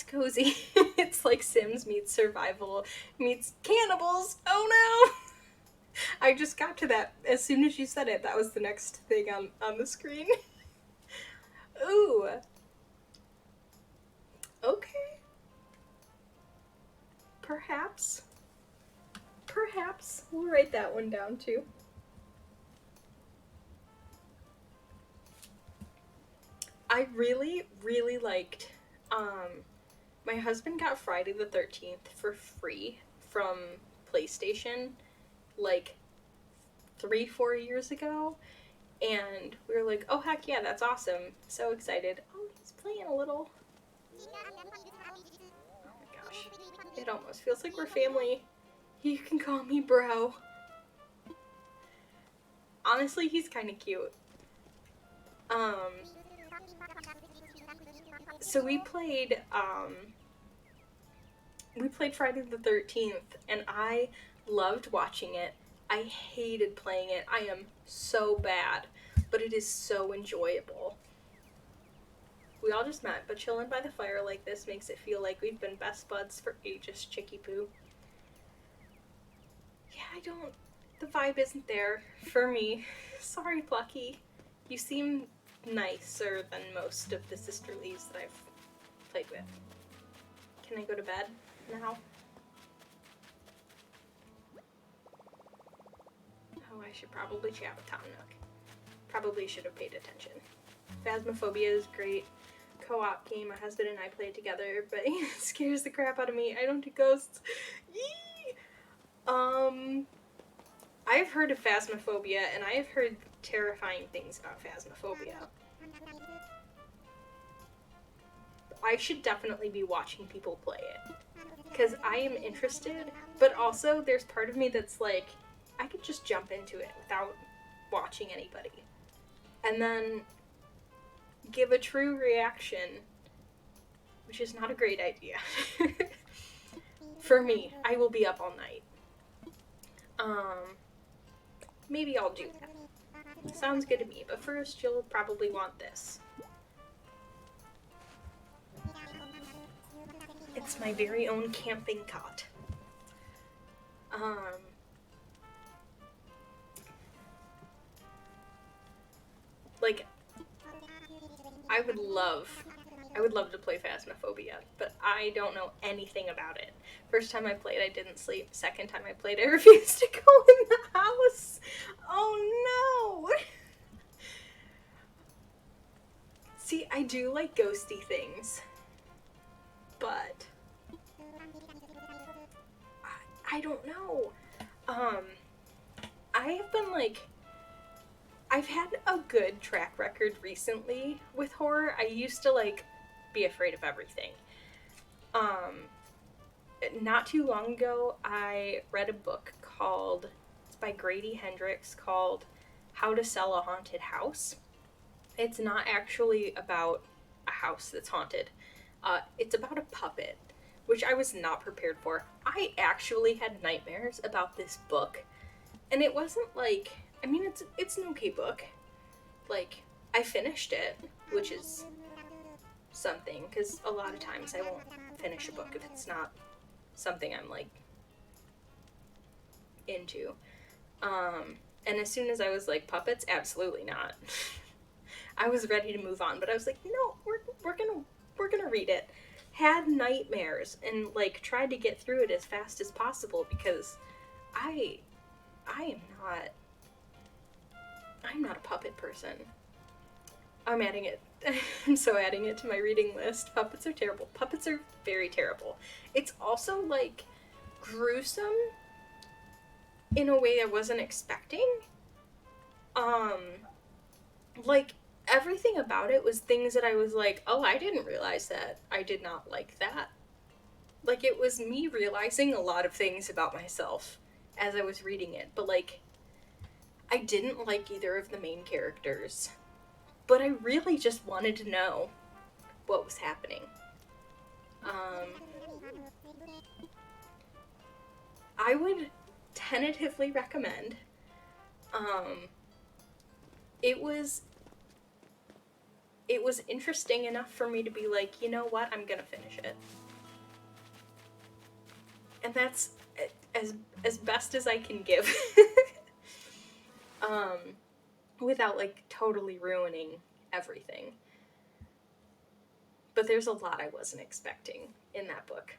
cozy. It's like Sims meets survival meets cannibals. Oh no! I just got to that as soon as you said it. That was the next thing on the screen. Ooh. Okay. Perhaps. We'll write that one down too. I really, really liked, my husband got Friday the 13th for free from PlayStation, like, 3-4 years ago, and we were like, oh heck yeah, that's awesome. So excited. Oh, he's playing a little. Oh my gosh. It almost feels like we're family. You can call me bro. Honestly, he's kind of cute. So we played Friday the 13th, and I loved watching it. I hated playing it. I am so bad, but it is so enjoyable. We all just met, but chilling by the fire like this makes it feel like we've been best buds for ages, Chicky Poo. Yeah, the vibe isn't there for me. Sorry, Plucky. You seem nicer than most of the sisterlies that I've played with. Can I go to bed now? Oh, I should probably chat with Tom Nook. Probably should have paid attention. Phasmophobia is great co-op game. My husband and I play it together, but it scares the crap out of me. I don't do ghosts. Yee! I've heard of Phasmophobia, and I have heard terrifying things about Phasmophobia. I should definitely be watching people play it, because I am interested, but also there's part of me that's like, I could just jump into it without watching anybody, and then give a true reaction, which is not a great idea. For me, I will be up all night. Maybe I'll do that. Sounds good to me, but first you'll probably want this. It's my very own camping cot. Like, I would love to play Phasmophobia, but I don't know anything about it. First time I played, I didn't sleep. Second time I played, I refused to go in the house. Oh no! See, I do like ghosty things, but I don't know. I have been I've had a good track record recently with horror. I used to be afraid of everything. Not too long ago, I read a book it's by Grady Hendrix, called How to Sell a Haunted House. It's not actually about a house that's haunted. It's about a puppet, which I was not prepared for. I actually had nightmares about this book, and it wasn't it's an okay book. I finished it, which is something, because a lot of times I won't finish a book if it's not something I'm into. And as soon as I was like, puppets, absolutely not. I was ready to move on, but I was like, no, we're gonna read it. Had nightmares and like tried to get through it as fast as possible because I I am not I'm not a puppet person. I'm adding it. I'm so adding it to my reading list. Puppets are terrible. Puppets are very terrible. It's also like gruesome in a way I wasn't expecting. Um like everything about it was things that I was like, "Oh, I didn't realize that. I did not like that." Like it was me realizing a lot of things about myself as I was reading it, but like I didn't like either of the main characters. But I really just wanted to know what was happening. Um, I would tentatively recommend. Um, it was it was interesting enough for me to be like, you know what, I'm gonna finish it, and that's as best as I can give, um, without like totally ruining everything. But there's a lot I wasn't expecting in that book.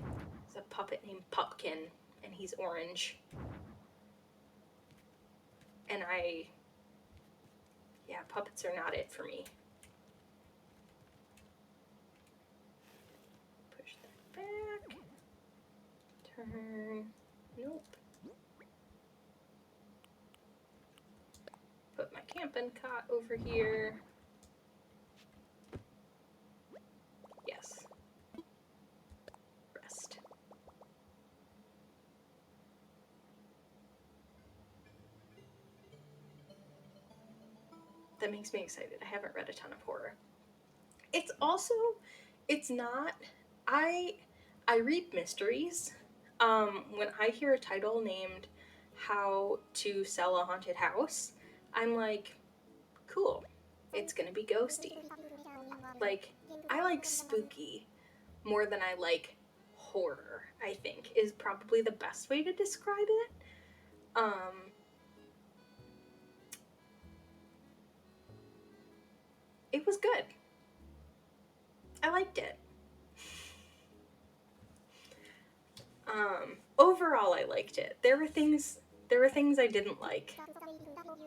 There's a puppet named Pupkin, and he's orange. And yeah, puppets are not it for me. Push that back. Turn. Nope. Put my camping cot over here. Yes. Rest. That makes me excited. I haven't read a ton of horror. It's also, it's not, I I read mysteries. When I hear a title named How to Sell a Haunted House, I'm like, cool. It's gonna be ghosty. Like, I like spooky more than I like horror, I think, is probably the best way to describe it. It was good. I liked it. Overall I liked it. There were things I didn't like.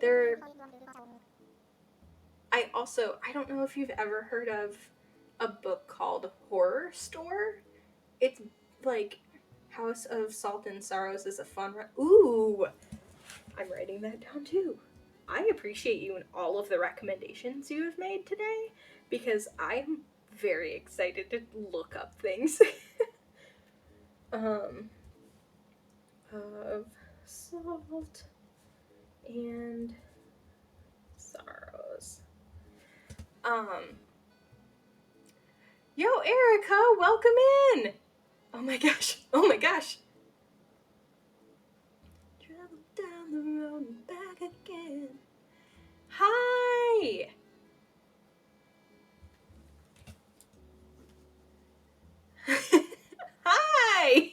There I don't know if you've ever heard of a book called Horror Store. It's like House of Salt and Sorrows is a fun Ooh, I'm writing that down too. I appreciate you and all of the recommendations you have made today because I'm very excited to look up things. um, of Salt and Sorrows. Um, Yo, Erica, welcome in. Oh my gosh. Oh my gosh. Travel down the road and back again. Hi. Hi.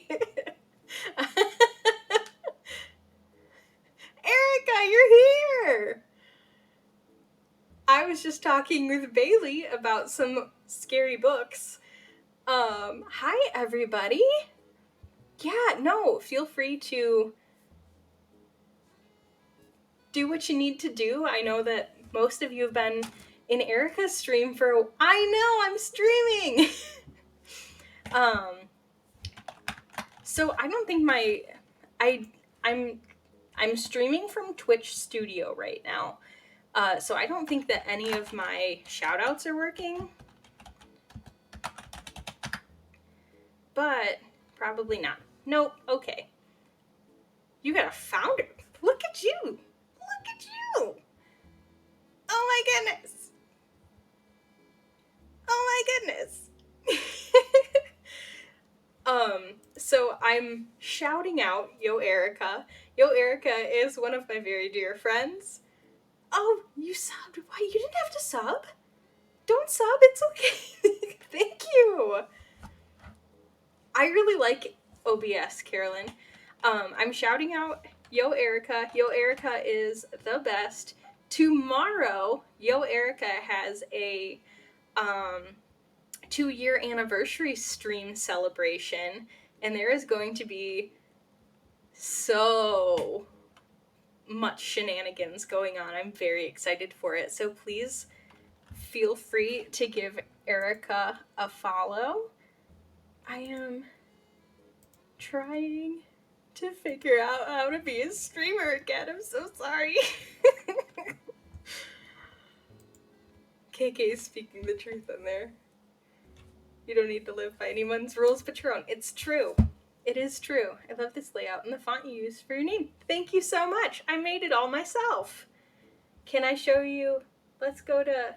Erica, you're here. I was just talking with Bailey about some scary books. Hi everybody. Yeah, no, feel free to do what you need to do. I know that most of you have been in Erica's stream for I know, I'm streaming. So I don't think I'm streaming from Twitch Studio right now. So I don't think that any of my shoutouts are working. But probably not. Nope, okay. You got a founder. Look at you. Look at you. Oh my goodness. Oh my goodness. So I'm shouting out Yo Erica. Yo Erica is one of my very dear friends. Oh, you subbed. Why, you didn't have to sub? Don't sub, it's okay. Thank you. I really like OBS, Carolyn. I'm shouting out Yo Erica. Yo Erica is the best. Tomorrow, Yo Erica has a 2-year anniversary stream celebration, and there is going to be so much shenanigans going on. I'm very excited for it. So please feel free to give Erica a follow. I am trying to figure out how to be a streamer again. I'm so sorry. KK is speaking the truth in there. You don't need to live by anyone's rules but your own. It's true. It is true. I love this layout and the font you used for your name. Thank you so much. I made it all myself. Can I show you? Let's go to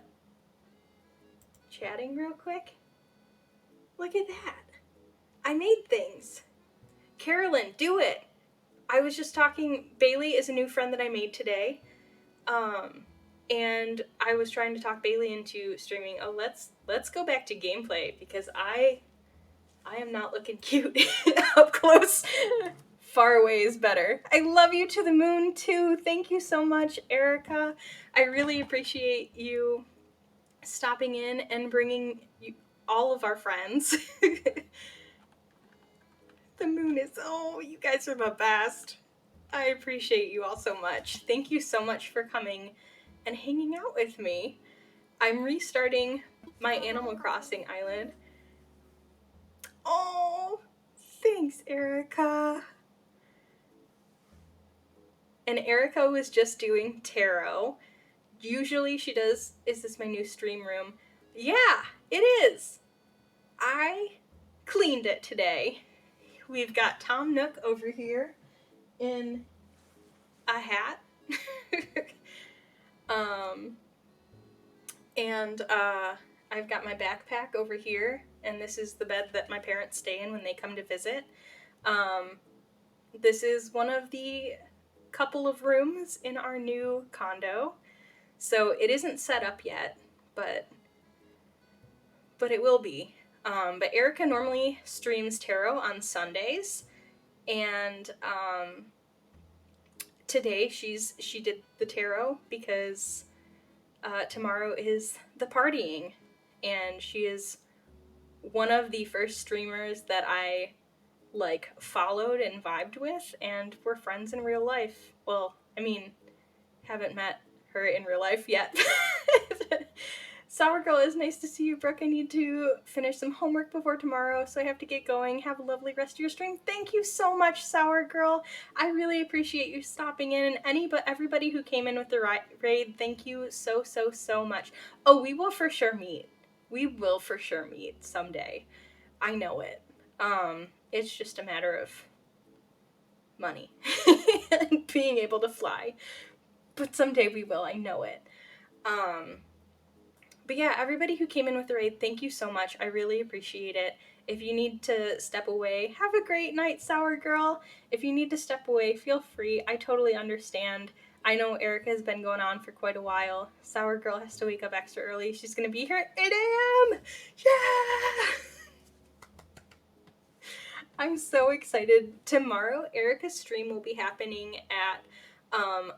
chatting real quick. Look at that. I made things. Carolyn, do it. I was just talking, Bailey is a new friend that I made today. And I was trying to talk Bailey into streaming. Oh, let's go back to gameplay because I am not looking cute up close. Far away is better. I love you to the moon too. Thank you so much, Erica. I really appreciate you stopping in and bringing all of our friends. The moon is, oh, you guys are the best. I appreciate you all so much. Thank you so much for coming and hanging out with me. I'm restarting my Animal Crossing island. Oh, thanks, Erica. And Erica was just doing tarot. Usually she does, is this my new stream room? Yeah, it is. I cleaned it today. We've got Tom Nook over here in a hat. And I've got my backpack over here, and this is the bed that my parents stay in when they come to visit. This is one of the couple of rooms in our new condo. So it isn't set up yet, but it will be. But Erica normally streams tarot on Sundays, and today she did the tarot because tomorrow is the partying, and she is one of the first streamers that I followed and vibed with, and we're friends in real life. Well, I mean, haven't met her in real life yet. Sour Girl, it's nice to see you, Brooke. I need to finish some homework before tomorrow, so I have to get going. Have a lovely rest of your stream. Thank you so much, Sour Girl. I really appreciate you stopping in, and everybody who came in with the raid, thank you so, so, so much. Oh, we will for sure meet. We will for sure meet someday. I know it. It's just a matter of money and being able to fly. But someday we will, I know it. But yeah, everybody who came in with the raid, thank you so much. I really appreciate it. If you need to step away, have a great night, Sour Girl. If you need to step away, feel free. I totally understand. I know Erica has been going on for quite a while. Sour Girl has to wake up extra early. She's going to be here at 8 a.m. Yeah! I'm so excited. Tomorrow, Erica's stream will be happening at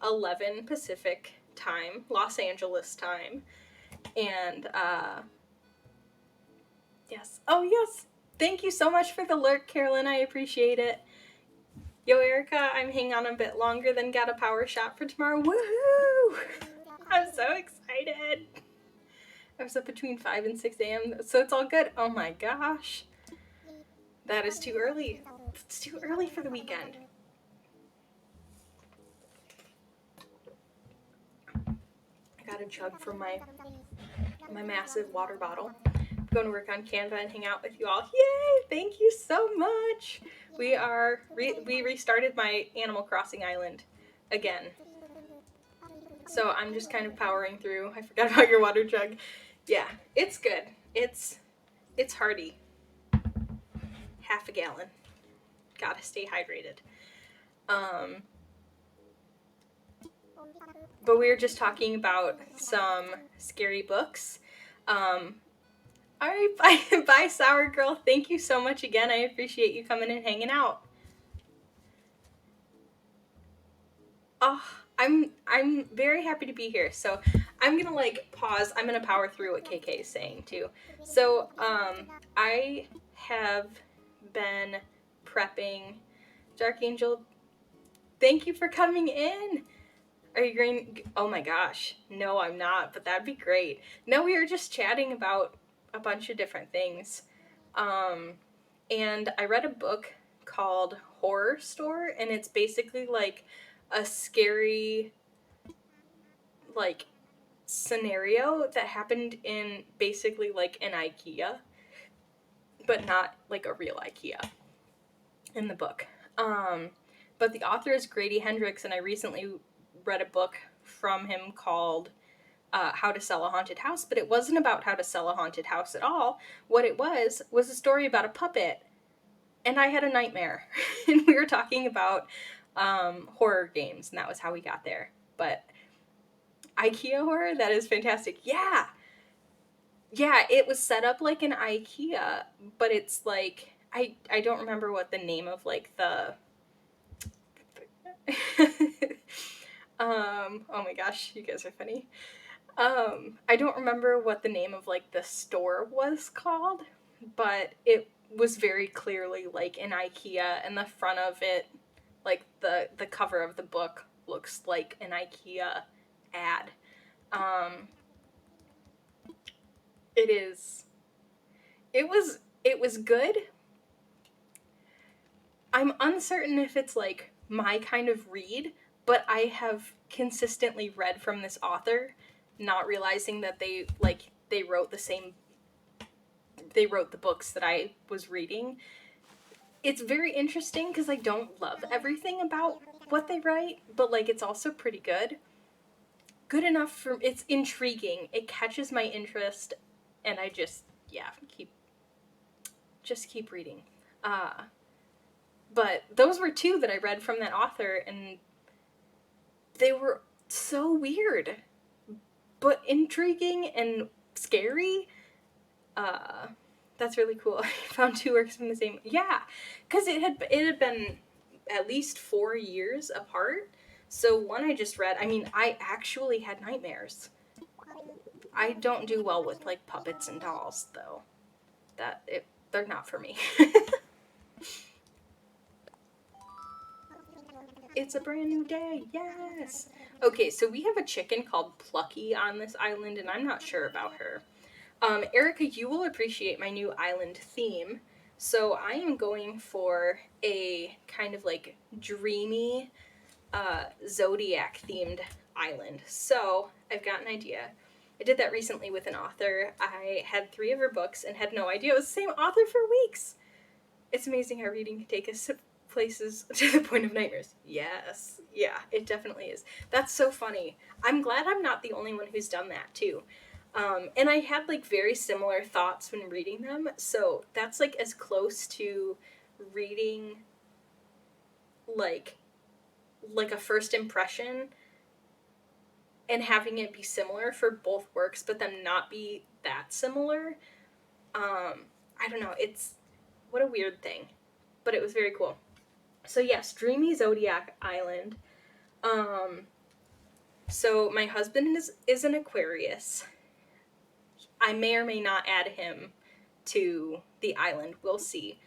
11 Pacific time, Los Angeles time. And, yes. Oh, yes. Thank you so much for the lurk, Carolyn. I appreciate it. Yo, Erica, I'm hanging on a bit longer than got a power shot for tomorrow. Woohoo! I'm so excited. I was up between 5 and 6 a.m., so it's all good. Oh my gosh. That is too early. It's too early for the weekend. I got a chug from my massive water bottle. I'm going to work on Canva and hang out with you all. Yay! Thank you so much. We restarted my Animal Crossing island again. So I'm just kind of powering through. I forgot about your water jug. Yeah, it's good. It's hearty. Half a gallon. Gotta stay hydrated. But we were just talking about some scary books. Alright, bye, Sour Girl. Thank you so much again. I appreciate you coming and hanging out. Oh, I'm very happy to be here. So I'm gonna like pause. I'm gonna power through what KK is saying too. So I have been prepping. Dark Angel, thank you for coming in. Are you going? Oh my gosh, no, I'm not. But that'd be great. No, we were just chatting about a bunch of different things, um, and I read a book called Horror Store, and it's basically like a scary like scenario that happened in basically like an IKEA, but not like a real IKEA in the book. Um, but the author is Grady Hendrix, and I recently read a book from him called How to Sell a Haunted House, but it wasn't about how to sell a haunted house at all. What it was a story about a puppet, and I had a nightmare. And we were talking about horror games, and that was how we got there. But IKEA horror, that is fantastic. Yeah, yeah, it was set up like an IKEA, but it's like I don't remember what the name of like the oh my gosh, you guys are funny. I don't remember what the name of like the store was called, but it was very clearly like an IKEA, and the front of it, like the cover of the book looks like an IKEA ad. Um it is it was good. I'm uncertain if it's like my kind of read, but I have consistently read from this author, not realizing that they wrote the same they wrote the books that I was reading. It's very interesting because I don't love everything about what they write, but like it's also pretty good. Good enough for it's intriguing. It catches my interest, and I just yeah, keep reading. Uh but those were two that I read from that author, and they were so weird, but intriguing and scary. Uh, that's really cool. I found two works from the same. Yeah, because it had been at least 4 years apart. So one I just read. I mean, I actually had nightmares. I don't do well with like puppets and dolls, though. They're not for me. It's a brand new day. Yes. Okay, so we have a chicken called Plucky on this island, and I'm not sure about her. Erica, you will appreciate my new island theme. So I am going for a kind of like dreamy, zodiac themed island. So I've got an idea. I did that recently with an author. I had 3 of her books and had no idea it was the same author for weeks. It's amazing how reading can take us places to the point of nightmares. Yes. Yeah, it definitely is. That's so funny. I'm glad I'm not the only one who's done that too. And I had like very similar thoughts when reading them, so that's like as close to reading like a first impression and having it be similar for both works, but them not be that similar. I don't know. It's what a weird thing, but it was very cool. So yes, Dreamy Zodiac Island. Um, so my husband is an Aquarius. I may or may not add him to the island. We'll see.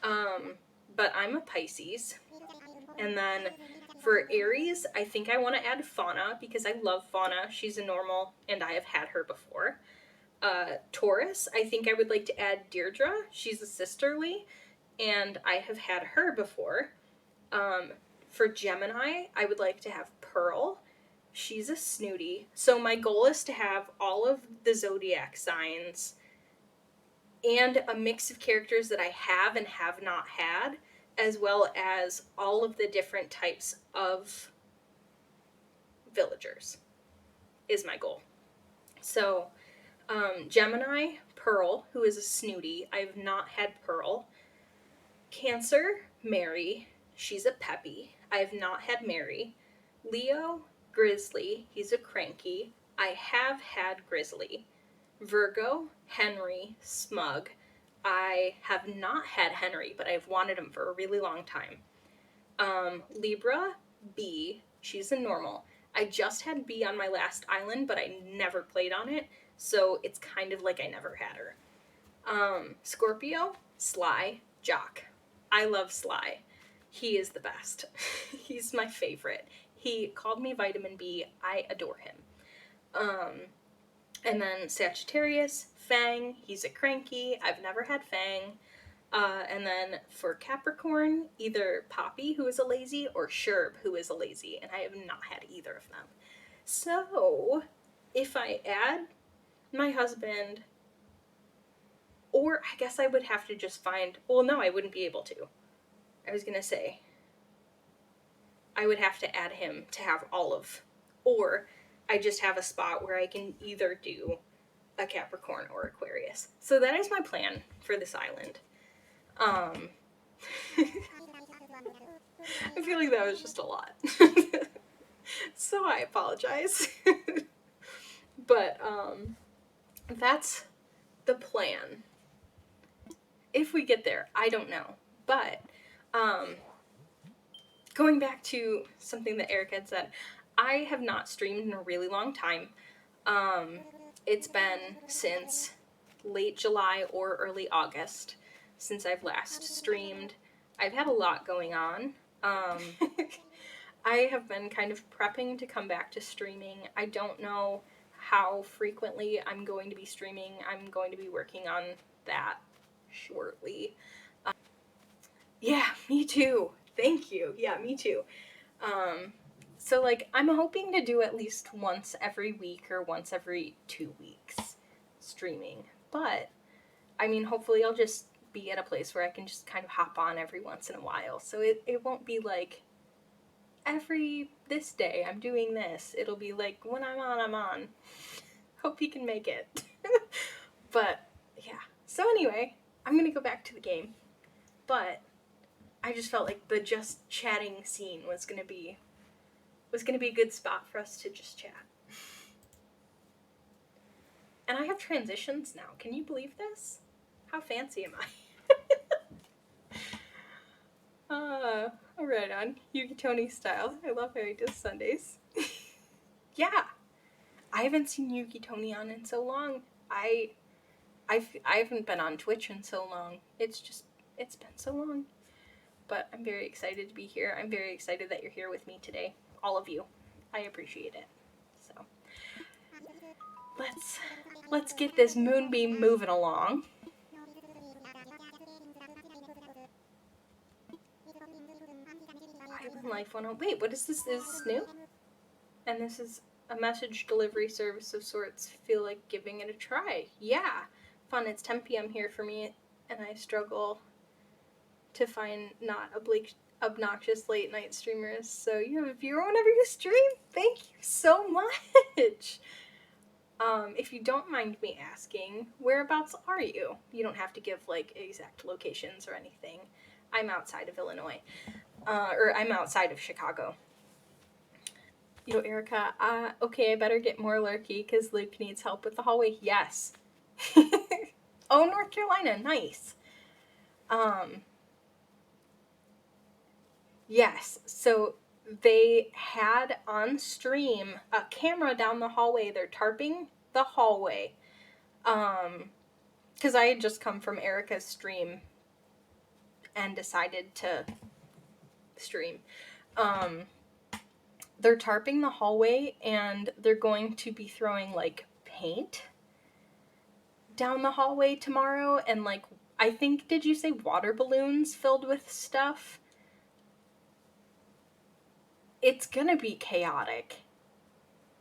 But I'm a Pisces. And then for Aries, I think I want to add Fauna because I love Fauna. She's a normal, and I have had her before. Taurus, I think I would like to add Deirdre. She's a sisterly, and I have had her before. Um, for Gemini, I would like to have Pearl. She's a snooty. So my goal is to have all of the zodiac signs and a mix of characters that I have and have not had, as well as all of the different types of villagers, is my goal. So, Gemini, Pearl, who is a snooty. I've not had Pearl. Cancer, Mary. She's a peppy. I have not had Mary. Leo, Grizzly. He's a cranky. I have had Grizzly. Virgo, Henry, smug. I have not had Henry, but I've wanted him for a really long time. Libra, Bee. She's a normal. I just had B on my last island, but I never played on it, so it's kind of like I never had her. Scorpio, Sly, Jock. I love Sly. He is the best. He's my favorite. He called me vitamin B. I adore him. And then Sagittarius, Fang. He's a cranky. I've never had Fang. And then for Capricorn, either Poppy, who is a lazy, or Sherb, who is a lazy. And I have not had either of them. So, if I add my husband, or I guess I would have to just find, well, no, I wouldn't be able to. I was going to say, I would have to add him to have Olive. Or I just have a spot where I can either do a Capricorn or Aquarius. So that is my plan for this island. I feel like that was just a lot. So I apologize. But that's the plan. If we get there, I don't know. But going back to something that Eric had said, I have not streamed in a really long time. It's been since late July or early August since I've last streamed. I've had a lot going on. I have been kind of prepping to come back to streaming. I don't know how frequently I'm going to be streaming. I'm going to be working on that shortly. Yeah, me too. Thank you. Yeah, me too. So, like, I'm hoping to do at least once every week or once every 2 weeks streaming. But, I mean, hopefully I'll just be at a place where I can just kind of hop on every once in a while. So it won't be like, this day I'm doing this. It'll be like, when I'm on, I'm on. Hope you can make it. But, yeah. So anyway, I'm gonna go back to the game. But I just felt like the just chatting scene was gonna be a good spot for us to just chat. And I have transitions now. Can you believe this? How fancy am I? Right on. Yuki Tony style. I love how he does Sundays. Yeah. I haven't seen Yuki Tony on in so long. I haven't been on Twitch in so long. It's been so long. But I'm very excited to be here. I'm very excited that you're here with me today. All of you. I appreciate it. So let's get this moonbeam moving along. Island Life 101. Wait, what is this? Is this new? And this is a message delivery service of sorts. Feel like giving it a try. Yeah. Fun. It's 10 p.m. here for me, and I struggle to find not obnoxious late night streamers. So you have a viewer whenever you stream? Thank you so much. If you don't mind me asking, whereabouts are you? You don't have to give like exact locations or anything. I'm outside of Illinois. Or I'm outside of Chicago. Yo, Erica, okay, I better get more lurky because Luke needs help with the hallway. Yes. Oh, North Carolina, nice. Yes, so they had on stream a camera down the hallway. They're tarping the hallway. Because I had just come from Erica's stream and decided to stream. They're tarping the hallway and they're going to be throwing like paint down the hallway tomorrow, and like, I think, did you say water balloons filled with stuff? It's gonna be chaotic.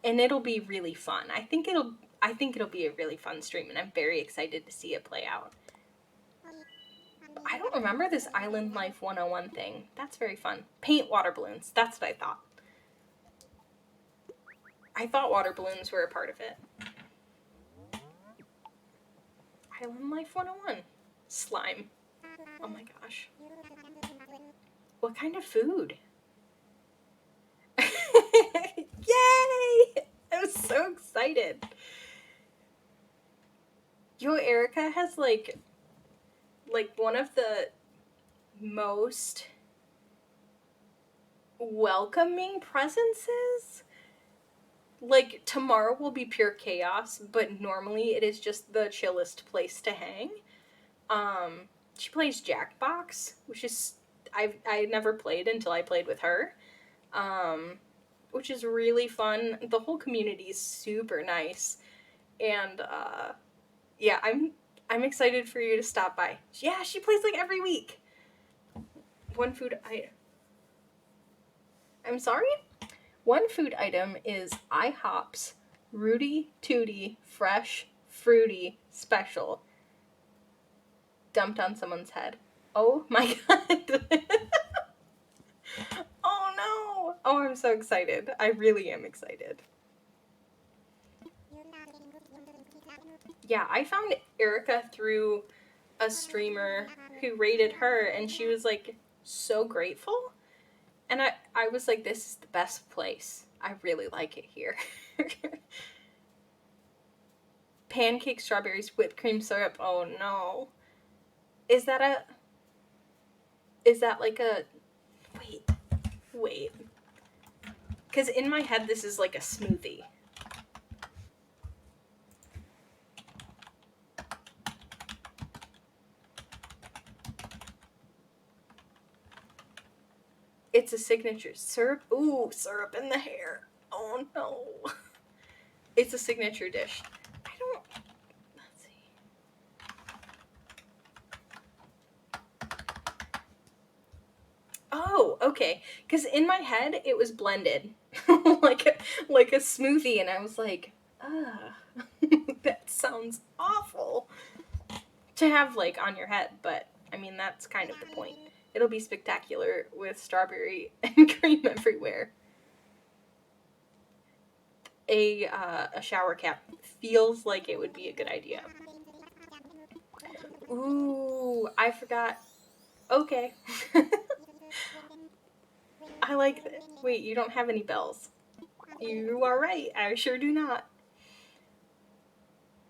And it'll be really fun. I think it'll be a really fun stream, and I'm very excited to see it play out. I don't remember this Island Life 101 thing. That's very fun. Paint water balloons. That's what I thought. I thought water balloons were a part of it. Island Life 101. Slime. Oh my gosh. What kind of food? Yay! I'm so excited. Yo, Erica has like one of the most welcoming presences. Like, tomorrow will be pure chaos, but normally it is just the chillest place to hang. She plays Jackbox, which is I never played until I played with her. Um, which is really fun. The whole community is super nice, and yeah, I'm excited for you to stop by. Yeah, she plays like every week. One food I'm sorry? One food item is IHOP's Rudy Tooty Fresh Fruity Special. Dumped on someone's head. Oh my god. Oh no. Oh, I'm so excited. I really am excited. Yeah, I found Erica through a streamer who rated her, and she was like so grateful. And I was like, this is the best place. I really like it here. Pancake, strawberries, whipped cream syrup. Oh no. Is that like a, wait. Because in my head, this is like a smoothie. It's a signature syrup. Ooh, syrup in the hair. Oh no. It's a signature dish. Let's see. Oh, okay. Because in my head, it was blended like a smoothie, and I was like, that sounds awful to have like on your head. But I mean, that's kind of the point. It'll be spectacular with strawberry and cream everywhere. A shower cap feels like it would be a good idea. Ooh, I forgot. Okay. I like that. Wait, you don't have any bells. You are right. I sure do not.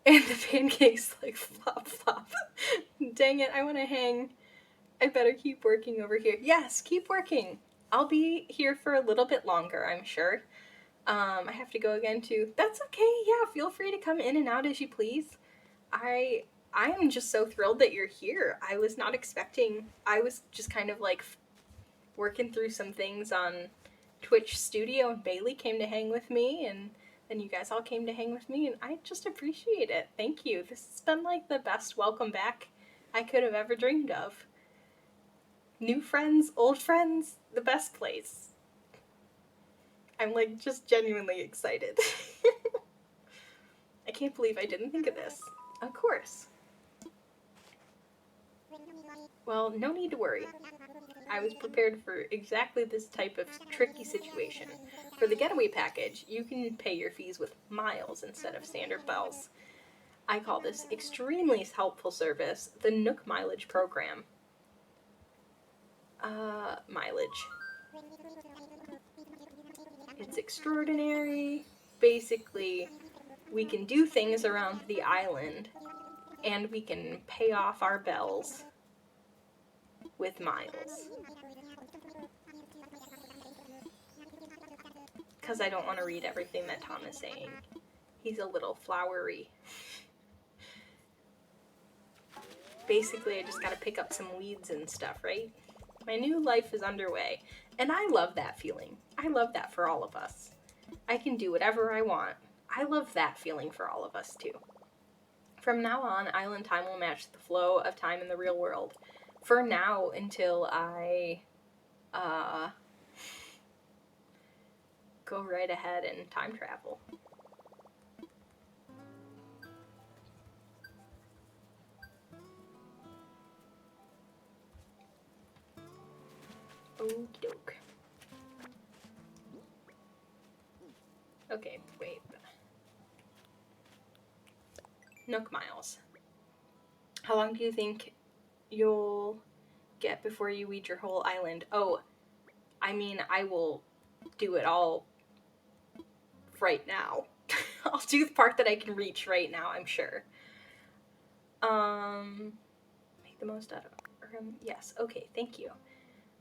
And the pancakes like flop flop. Dang it, I want to hang. I better keep working over here. Yes, keep working. I'll be here for a little bit longer, I'm sure. I have to go again too. That's okay. Yeah, feel free to come in and out as you please. I am just so thrilled that you're here. I was not expecting. I was just kind of like working through some things on Twitch Studio, and Bailey came to hang with me, and then you guys all came to hang with me, and I just appreciate it. Thank you. This has been like the best welcome back I could have ever dreamed of. New friends, old friends, the best place. I'm like just genuinely excited. I can't believe I didn't think of this. Of course. Well, no need to worry. I was prepared for exactly this type of tricky situation. For the getaway package, you can pay your fees with miles instead of standard bells. I call this extremely helpful service the Nook Mileage Program. Mileage. It's extraordinary. Basically, we can do things around the island, and we can pay off our bells with miles. Because I don't want to read everything that Tom is saying. He's a little flowery. Basically, I just gotta pick up some weeds and stuff, right? My new life is underway, and I love that feeling. I love that for all of us. I can do whatever I want. I love that feeling for all of us, too. From now on, island time will match the flow of time in the real world. For now, until I, go right ahead and time travel. Okie doke. Okay, wait. Nook Miles. How long do you think you'll get before you weed your whole island? Oh, I mean, I will do it all right now. I'll do the part that I can reach right now, I'm sure. Make the most out of it. Yes, okay, thank you.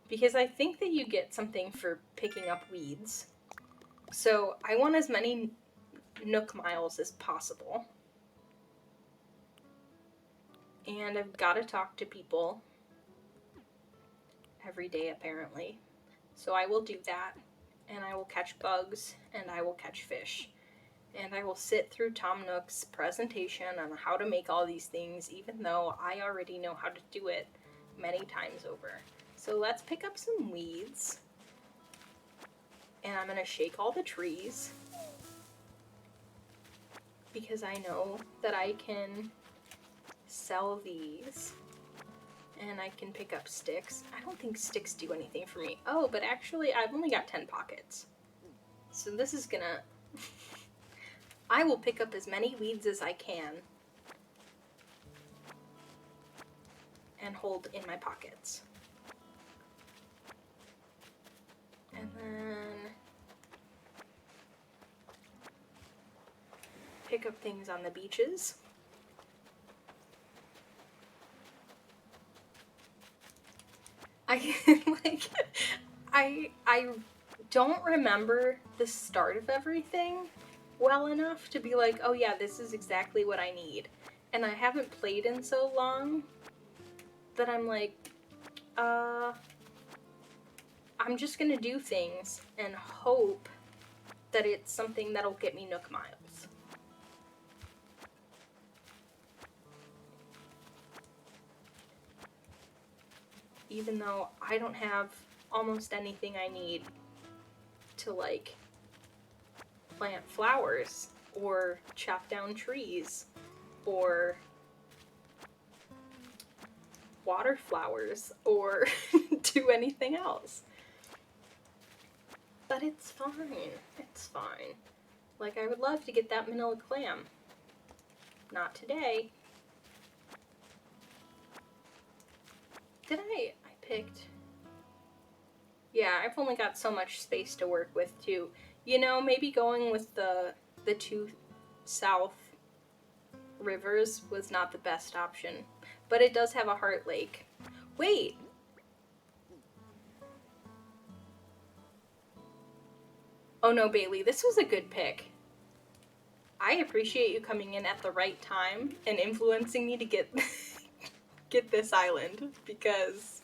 because I think that you get something for picking up weeds. So I want as many Nook miles as possible. And I've got to talk to people every day, apparently. So I will do that, and I will catch bugs, and I will catch fish. And I will sit through Tom Nook's presentation on how to make all these things, even though I already know how to do it many times over. So let's pick up some weeds. And I'm going to shake all the trees, because I know that I can sell these. And I can pick up sticks. I don't think sticks do anything for me. Oh, but actually I've only got 10 pockets. So this is gonna... I will pick up as many weeds as I can and hold in my pockets. And then pick up things on the beaches. I don't remember the start of everything well enough to be like, oh yeah, this is exactly what I need. And I haven't played in so long that I'm like, I'm just gonna do things and hope that it's something that'll get me Nook miles. Even though I don't have almost anything I need to, like, plant flowers or chop down trees or water flowers or do anything else. But it's fine. It's fine. Like, I would love to get that manila clam. Not today. Did I picked... Yeah, I've only got so much space to work with, too. You know, maybe going with the two south rivers was not the best option. But it does have a heart lake. Wait! Oh no, Bailey, this was a good pick. I appreciate you coming in at the right time and influencing me to get get this island, because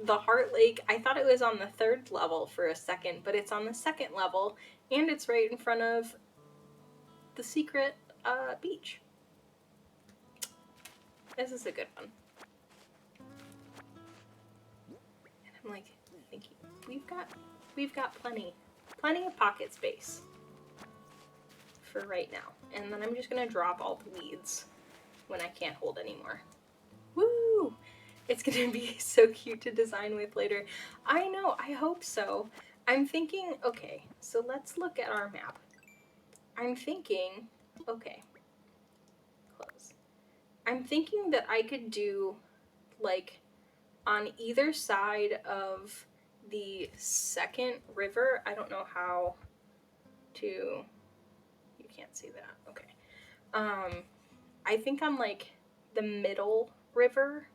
the Heart Lake, I thought it was on the 3rd level for a second, but it's on the 2nd level, and it's right in front of the secret beach. This is a good one. And I'm like, thank you. We've got plenty of pocket space for right now. And then I'm just gonna drop all the weeds when I can't hold anymore. Woo! It's gonna be so cute to design with later. I know, I hope so. I'm thinking, okay, so let's look at our map. I'm thinking, okay, close. I'm thinking that I could do, like, on either side of the 2nd river. I don't know how to, you can't see that, okay. I think on, like, the middle river,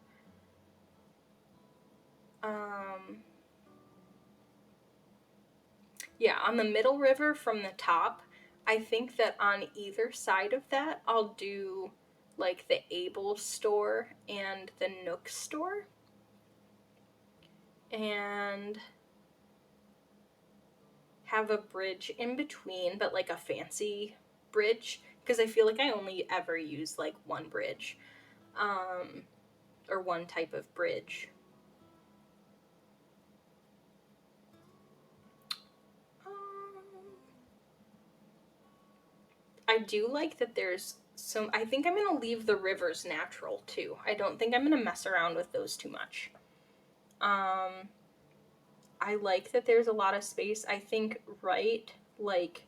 yeah, on the middle river from the top, I think that on either side of that, I'll do, like, the Able store and the Nook store. And have a bridge in between, but, like, a fancy bridge, because I feel like I only ever use, like, one bridge, or one type of bridge. I do like that there's some... I think I'm going to leave the rivers natural, too. I don't think I'm going to mess around with those too much. I like that there's a lot of space. I think right, like,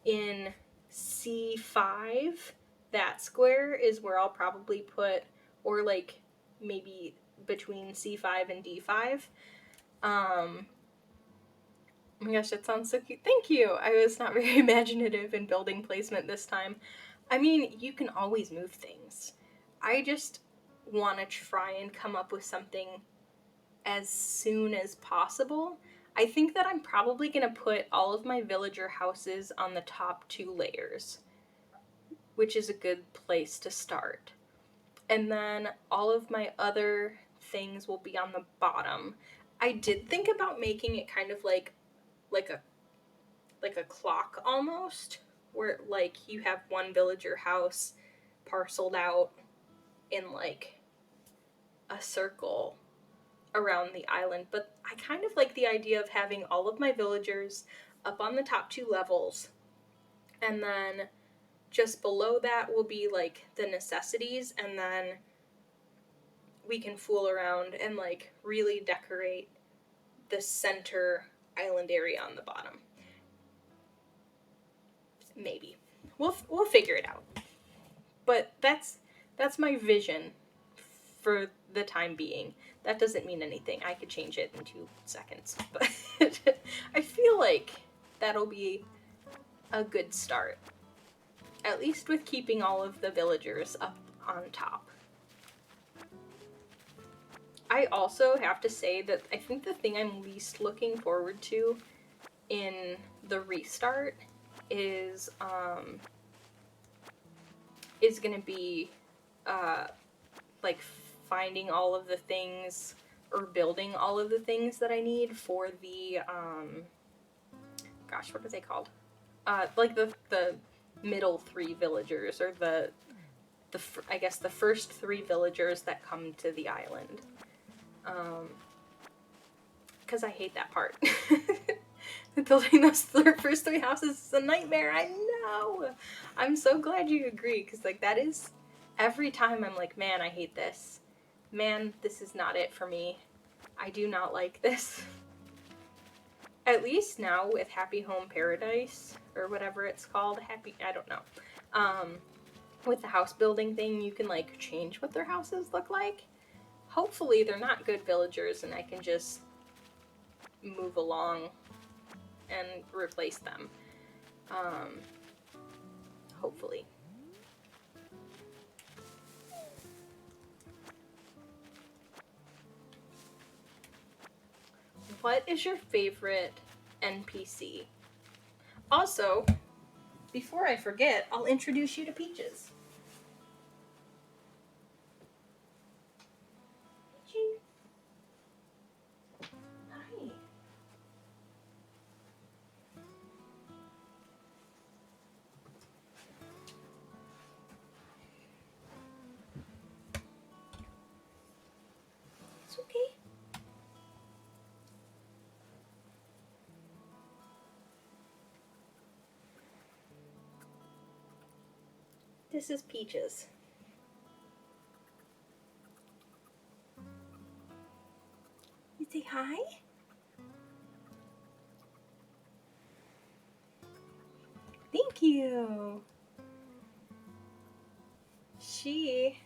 in C5, that square is where I'll probably put, or, like, maybe between C5 and D5. Oh my gosh, that sounds so cute. Thank you! I was not very imaginative in building placement this time. I mean, you can always move things. I just want to try and come up with something as soon as possible. I think that I'm probably going to put all of my villager houses on the top 2 layers, which is a good place to start. And then all of my other things will be on the bottom. I did think about making it kind of like a clock almost, where like you have one villager house parceled out in like a circle around the island, but I kind of like the idea of having all of my villagers up on the top 2 levels, and then just below that will be like the necessities, and then we can fool around and like really decorate the center island area on the bottom. Maybe we'll figure it out. But that's my vision for the time being. That doesn't mean anything. I could change it in 2 seconds, but I feel like that'll be a good start. At least with keeping all of the villagers up on top. I also have to say that I think the thing I'm least looking forward to in the restart is going to be like finding all of the things or building all of the things that I need for the gosh, what are they called? Like the middle 3 villagers, or the I guess the first 3 villagers that come to the island. Because I hate that part. Building those first 3 houses is a nightmare. I know. I'm so glad you agree, because like that is every time I'm like, man, I hate this. Man, this is not it for me. I do not like this. At least now with Happy Home Paradise, or whatever it's called, I don't know. With the house building thing, you can like change what their houses look like. Hopefully they're not good villagers and I can just move along and replace them. Hopefully. What is your favorite NPC? Also, before I forget, I'll introduce you to Peaches. Peachy. Hi. It's okay. This is Peaches. You say hi? Thank you. She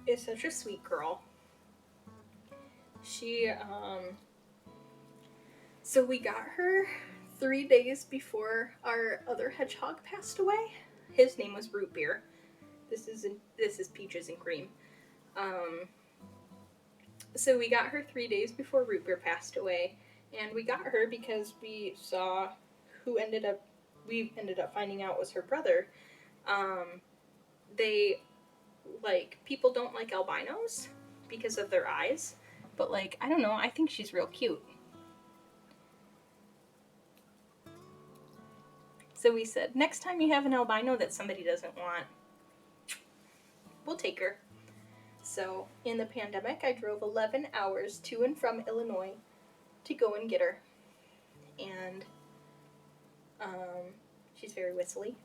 is such a sweet girl. So we got her 3 days before our other hedgehog passed away. His name was Root Beer. This is Peaches and Cream. So we got her 3 days before Root Beer passed away, and we got her because we saw who we ended up finding out was her brother. They, like, people don't like albinos because of their eyes, but like, I don't know, I think she's real cute. So we said, next time you have an albino that somebody doesn't want, we'll take her. So in the pandemic, I drove 11 hours to and from Illinois to go and get her. And she's very whistly.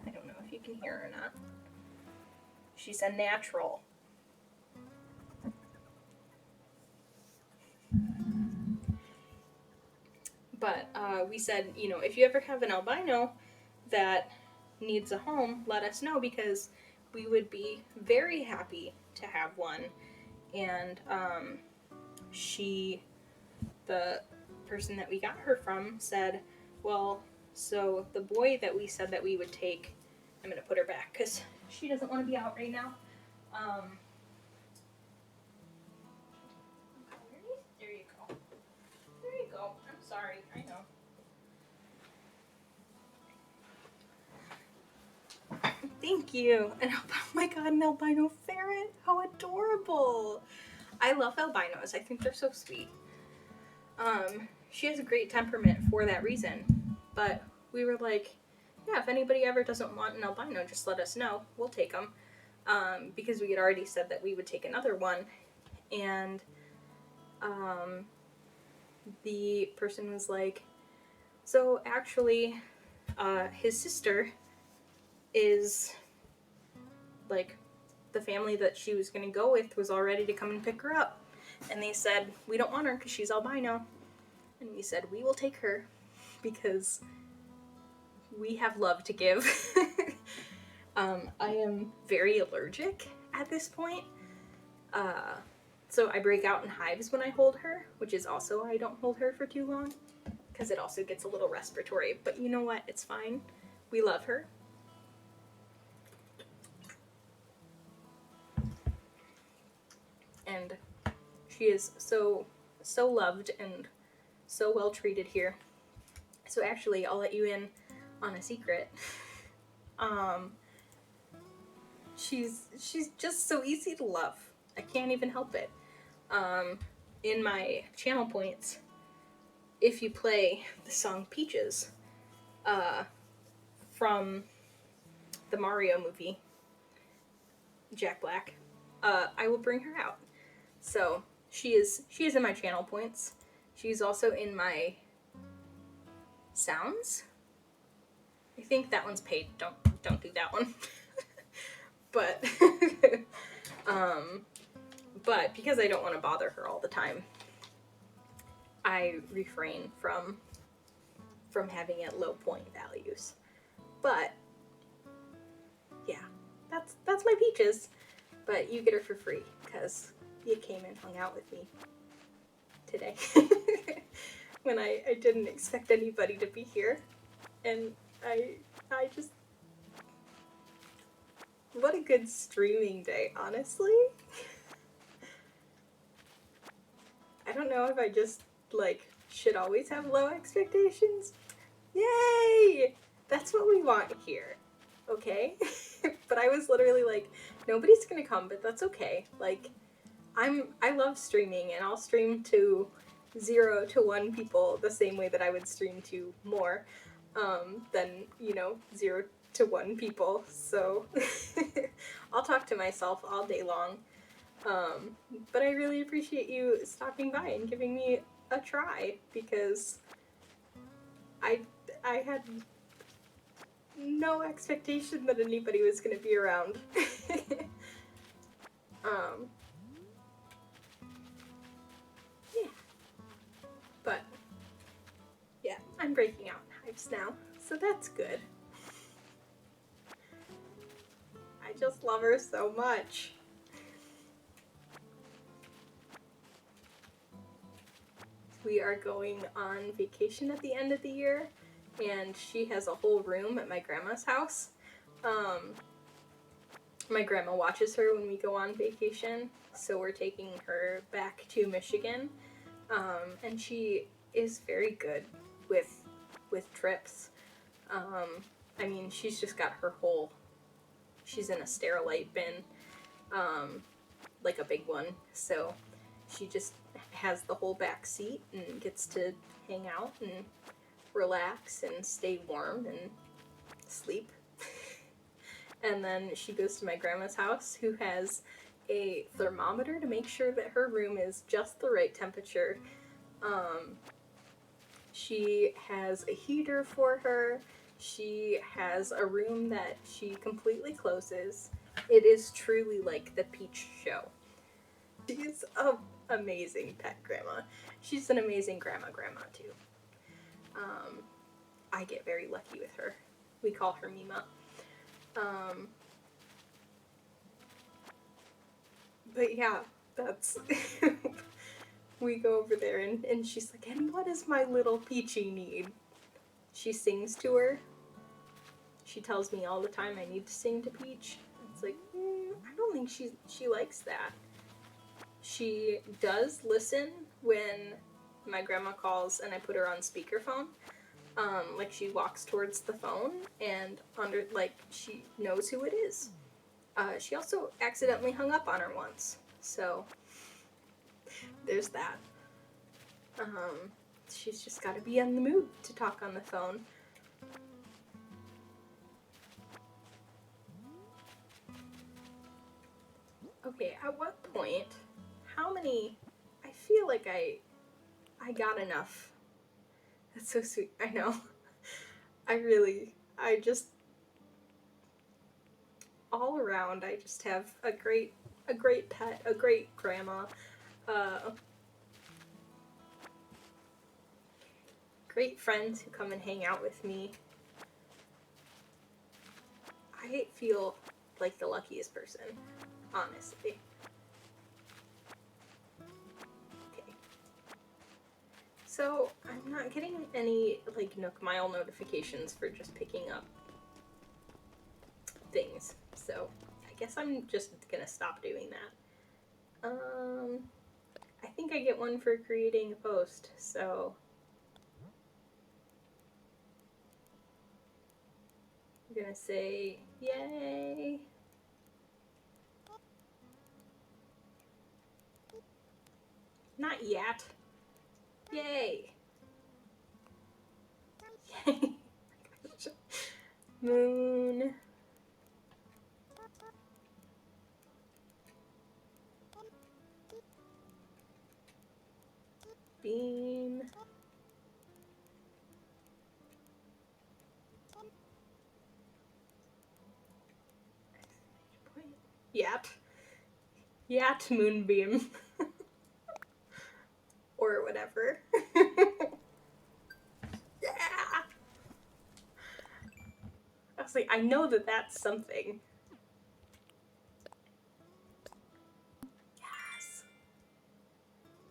I don't know if you can hear her or not. She's a natural. But we said, you know, if you ever have an albino that needs a home, let us know, because we would be very happy to have one. And the person that we got her from said, well, so the boy that we said that we would take, I'm going to put her back because she doesn't want to be out right now. Um, there you go. There you go. I'm sorry. I know. Thank you. And oh my god, an albino ferret. How adorable. I love albinos. I think they're so sweet. She has a great temperament for that reason. But we were like, yeah, if anybody ever doesn't want an albino, just let us know. We'll take them. Because we had already said that we would take another one. And the person was like, so actually, his sister is like, the family that she was going to go with was all ready to come and pick her up. And they said, we don't want her because she's albino. And we said, we will take her because we have love to give. I am very allergic at this point. So I break out in hives when I hold her, which is also why I don't hold her for too long, because it also gets a little respiratory. But you know what? It's fine. We love her. And she is so loved and so well treated here. So actually, I'll let you in on a secret. She's just so easy to love. I can't even help it. In my channel points, if you play the song Peaches, from the Mario movie, Jack Black, I will bring her out. So she is in my channel points. She's also in my sounds. I think that one's paid. Don't do that one. But but because I don't want to bother her all the time, I refrain from having it low point values. But yeah, that's my Peaches. But you get her for free because you came and hung out with me today. When I didn't expect anybody to be here. And I just, what a good streaming day, honestly. I don't know if I just, like, should always have low expectations. Yay! That's what we want here. Okay? But I was literally like, nobody's gonna come, but that's okay. Like, I love streaming, and I'll stream to 0 to 1 people the same way that I would stream to more than, 0 to 1 people. So I'll talk to myself all day long. But I really appreciate you stopping by and giving me a try, because I had no expectation that anybody was going to be around. Yeah. But, yeah, I'm breaking out in hives now, so that's good. I just love her so much. We are going on vacation at the end of the year, and she has a whole room at my grandma's house. My grandma watches her when we go on vacation, so we're taking her back to Michigan, and she is very good with trips. I mean, she's just got her whole, she's in a Sterilite bin, like a big one, so she just has the whole back seat and gets to hang out and relax and stay warm and sleep. And then she goes to my grandma's house, who has a thermometer to make sure that her room is just the right temperature. She has a heater for her. She has a room that she completely closes. It is truly like the Peach Show. She's an amazing pet grandma. She's an amazing grandma too. I get very lucky with her. We call her Mima. But yeah, that's we go over there, and she's like, and what does my little Peachy need? She sings to her. She tells me all the time I need to sing to Peach. It's like, I don't don't think she likes that. She does listen when my grandma calls and I put her on speakerphone. Like she walks towards the phone and she knows who it is. She also accidentally hung up on her once, so there's that. She's just got to be in the mood to talk on the phone. Okay, at what point, how many, I feel like I got enough. That's so sweet, I know. I just, all around, I just have a great pet, a great grandma, great friends who come and hang out with me. I feel like the luckiest person, honestly. Okay. So, I'm not getting any, like, Nook Mile notifications for just picking up things. So, I guess I'm just gonna stop doing that. I think I get one for creating a post, so I'm gonna say, yay! Not yet. Yay! Yay! Moon. Beam. Yat. Yat Moonbeam. Or whatever. Yeah! I was like, I know that that's something. Yes.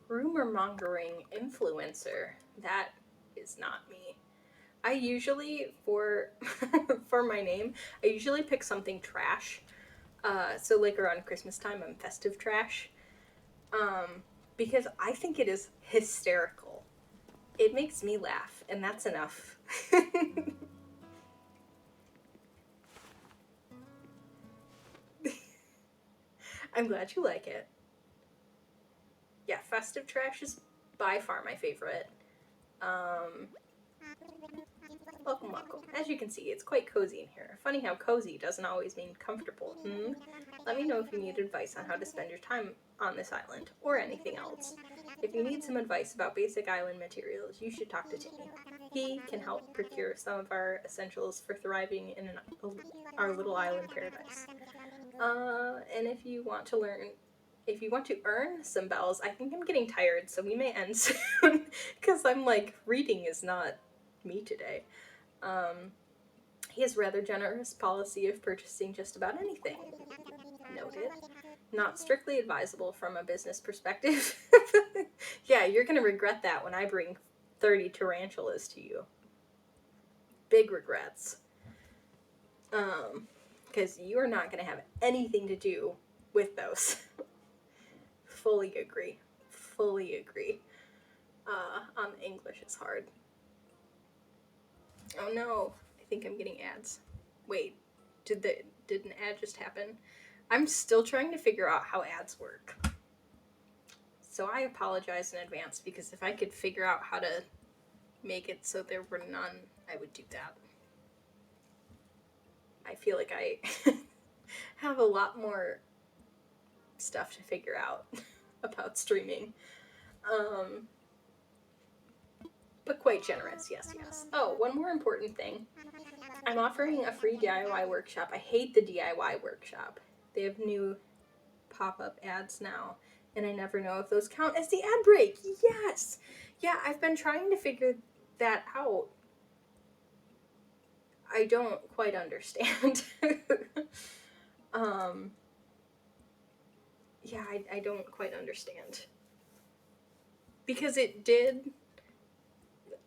Rumor mongering influencer. That is not me. I usually, for for my name, I usually pick something trash. So like around Christmas time, I'm festive trash. Because I think it is hysterical. It makes me laugh, and that's enough. I'm glad you like it. Yeah, festive trash is by far my favorite. Welcome, welcome. As you can see, it's quite cozy in here. Funny how cozy doesn't always mean comfortable, hmm? Let me know if you need advice on how to spend your time on this island, or anything else. If you need some advice about basic island materials, you should talk to Timmy. He can help procure some of our essentials for thriving in our little island paradise. And if you want to earn some bells, I think I'm getting tired, so we may end soon, because I'm like, reading is not me today. He has rather generous policy of purchasing just about anything. Noted. Not strictly advisable from a business perspective. Yeah, you're gonna regret that when I bring 30 tarantulas to you. Big regrets. Because you are not gonna have anything to do with those. Fully agree. Fully agree. English is hard. Oh no, I think I'm getting ads. Wait, did an ad just happen? I'm still trying to figure out how ads work. So I apologize in advance, because if I could figure out how to make it so there were none, I would do that. I feel like I have a lot more stuff to figure out about streaming. But quite generous, yes, yes. Oh, one more important thing. I'm offering a free DIY workshop. I hate the DIY workshop. They have new pop-up ads now, and I never know if those count as the ad break. Yes! Yeah, I've been trying to figure that out. I don't quite understand. Yeah, I don't quite understand. Because it did,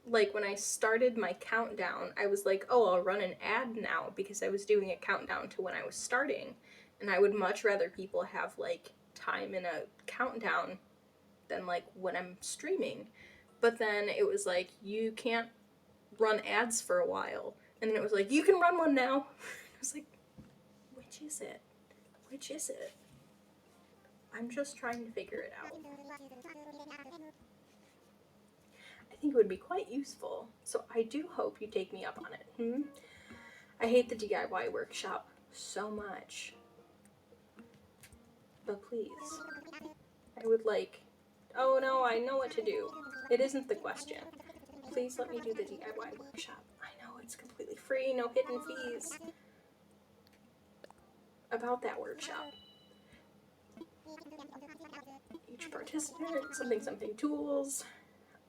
like, when I started my countdown, I was like, oh, I'll run an ad now, because I was doing a countdown to when I was starting. And I would much rather people have like time in a countdown than like when I'm streaming. But then it was like, you can't run ads for a while. And then it was like, you can run one now. I was like, which is it? Which is it? I'm just trying to figure it out. I think it would be quite useful. So I do hope you take me up on it. I hate the DIY workshop so much. But please, I would like... Oh no, I know what to do. It isn't the question. Please let me do the DIY workshop. I know it's completely free, no hidden fees. About that workshop. Each participant, something tools.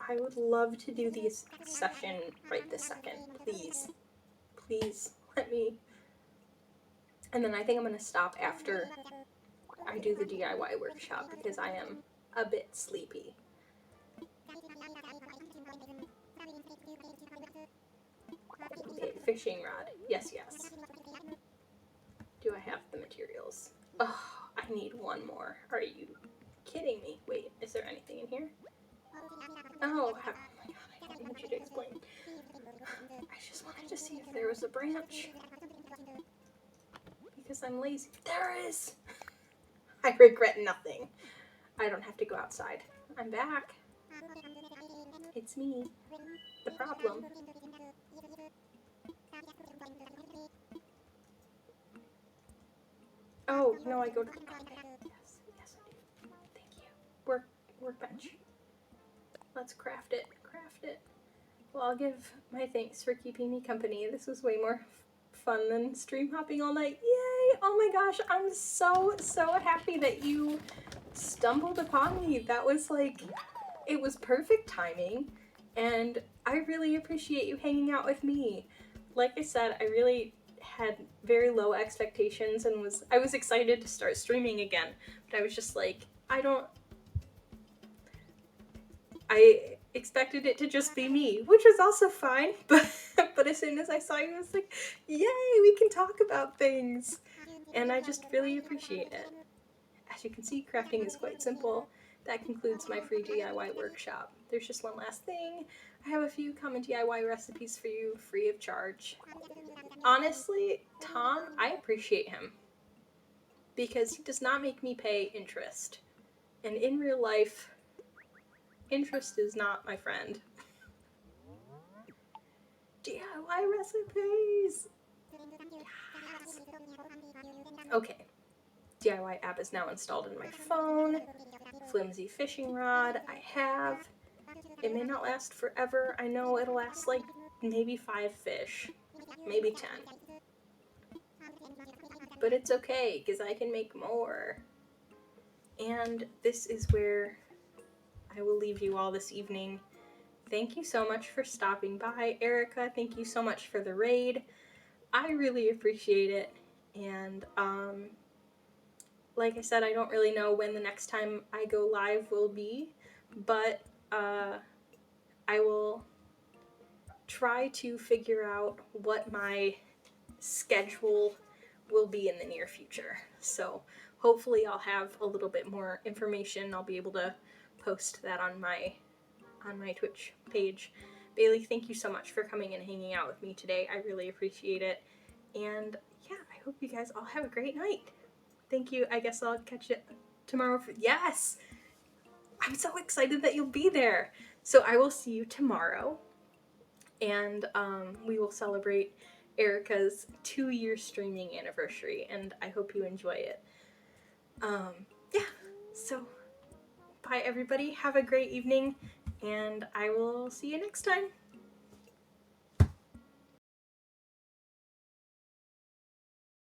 I would love to do these session right this second. Please. Please let me. And then I think I'm going to stop after I do the DIY workshop because I am a bit sleepy. Okay, fishing rod. Yes, yes. Do I have the materials? Oh, I need one more. Are you kidding me? Wait, is there anything in here? Oh my god, I don't need you to explain. I just wanted to see if there was a branch. Because I'm lazy. There is! I regret nothing. I don't have to go outside. I'm back. It's me. The problem. Oh, no, I go to... Okay. Yes, yes I do. Thank you. Workbench. Let's craft it. Craft it. Well, I'll give my thanks for keeping me company. This was way more fun than stream hopping all night. Yay! Oh my gosh, I'm so happy that you stumbled upon me. That was like, it was perfect timing, and I really appreciate you hanging out with me. Like I said, I really had very low expectations and I was excited to start streaming again, but I was just like, I expected it to just be me, which was also fine, but as soon as I saw you, I was like, yay, we can talk about things, and I just really appreciate it. As you can see, crafting is quite simple. That concludes my free DIY workshop. There's just one last thing. I have a few common DIY recipes for you, free of charge. Honestly, Tom, I appreciate him, because he does not make me pay interest. And in real life, interest is not my friend. DIY recipes! Yes. Okay. DIY app is now installed in my phone. Flimsy fishing rod I have. It may not last forever. I know it'll last like maybe 5 fish. Maybe 10. But it's okay, because I can make more. And this is where I will leave you all this evening. Thank you so much for stopping by, Erica. Thank you so much for the raid. I really appreciate it. And like I said, I don't really know when the next time I go live will be, but I will try to figure out what my schedule will be in the near future. So hopefully I'll have a little bit more information. I'll be able to post that on my Twitch page. Bailey, thank you so much for coming and hanging out with me today. I really appreciate it. And yeah, I hope you guys all have a great night. Thank you. I guess I'll catch you tomorrow. Yes! I'm so excited that you'll be there. So I will see you tomorrow. And we will celebrate Erica's 2-year streaming anniversary. And I hope you enjoy it. Yeah. So bye everybody. Have a great evening. And I will see you next time.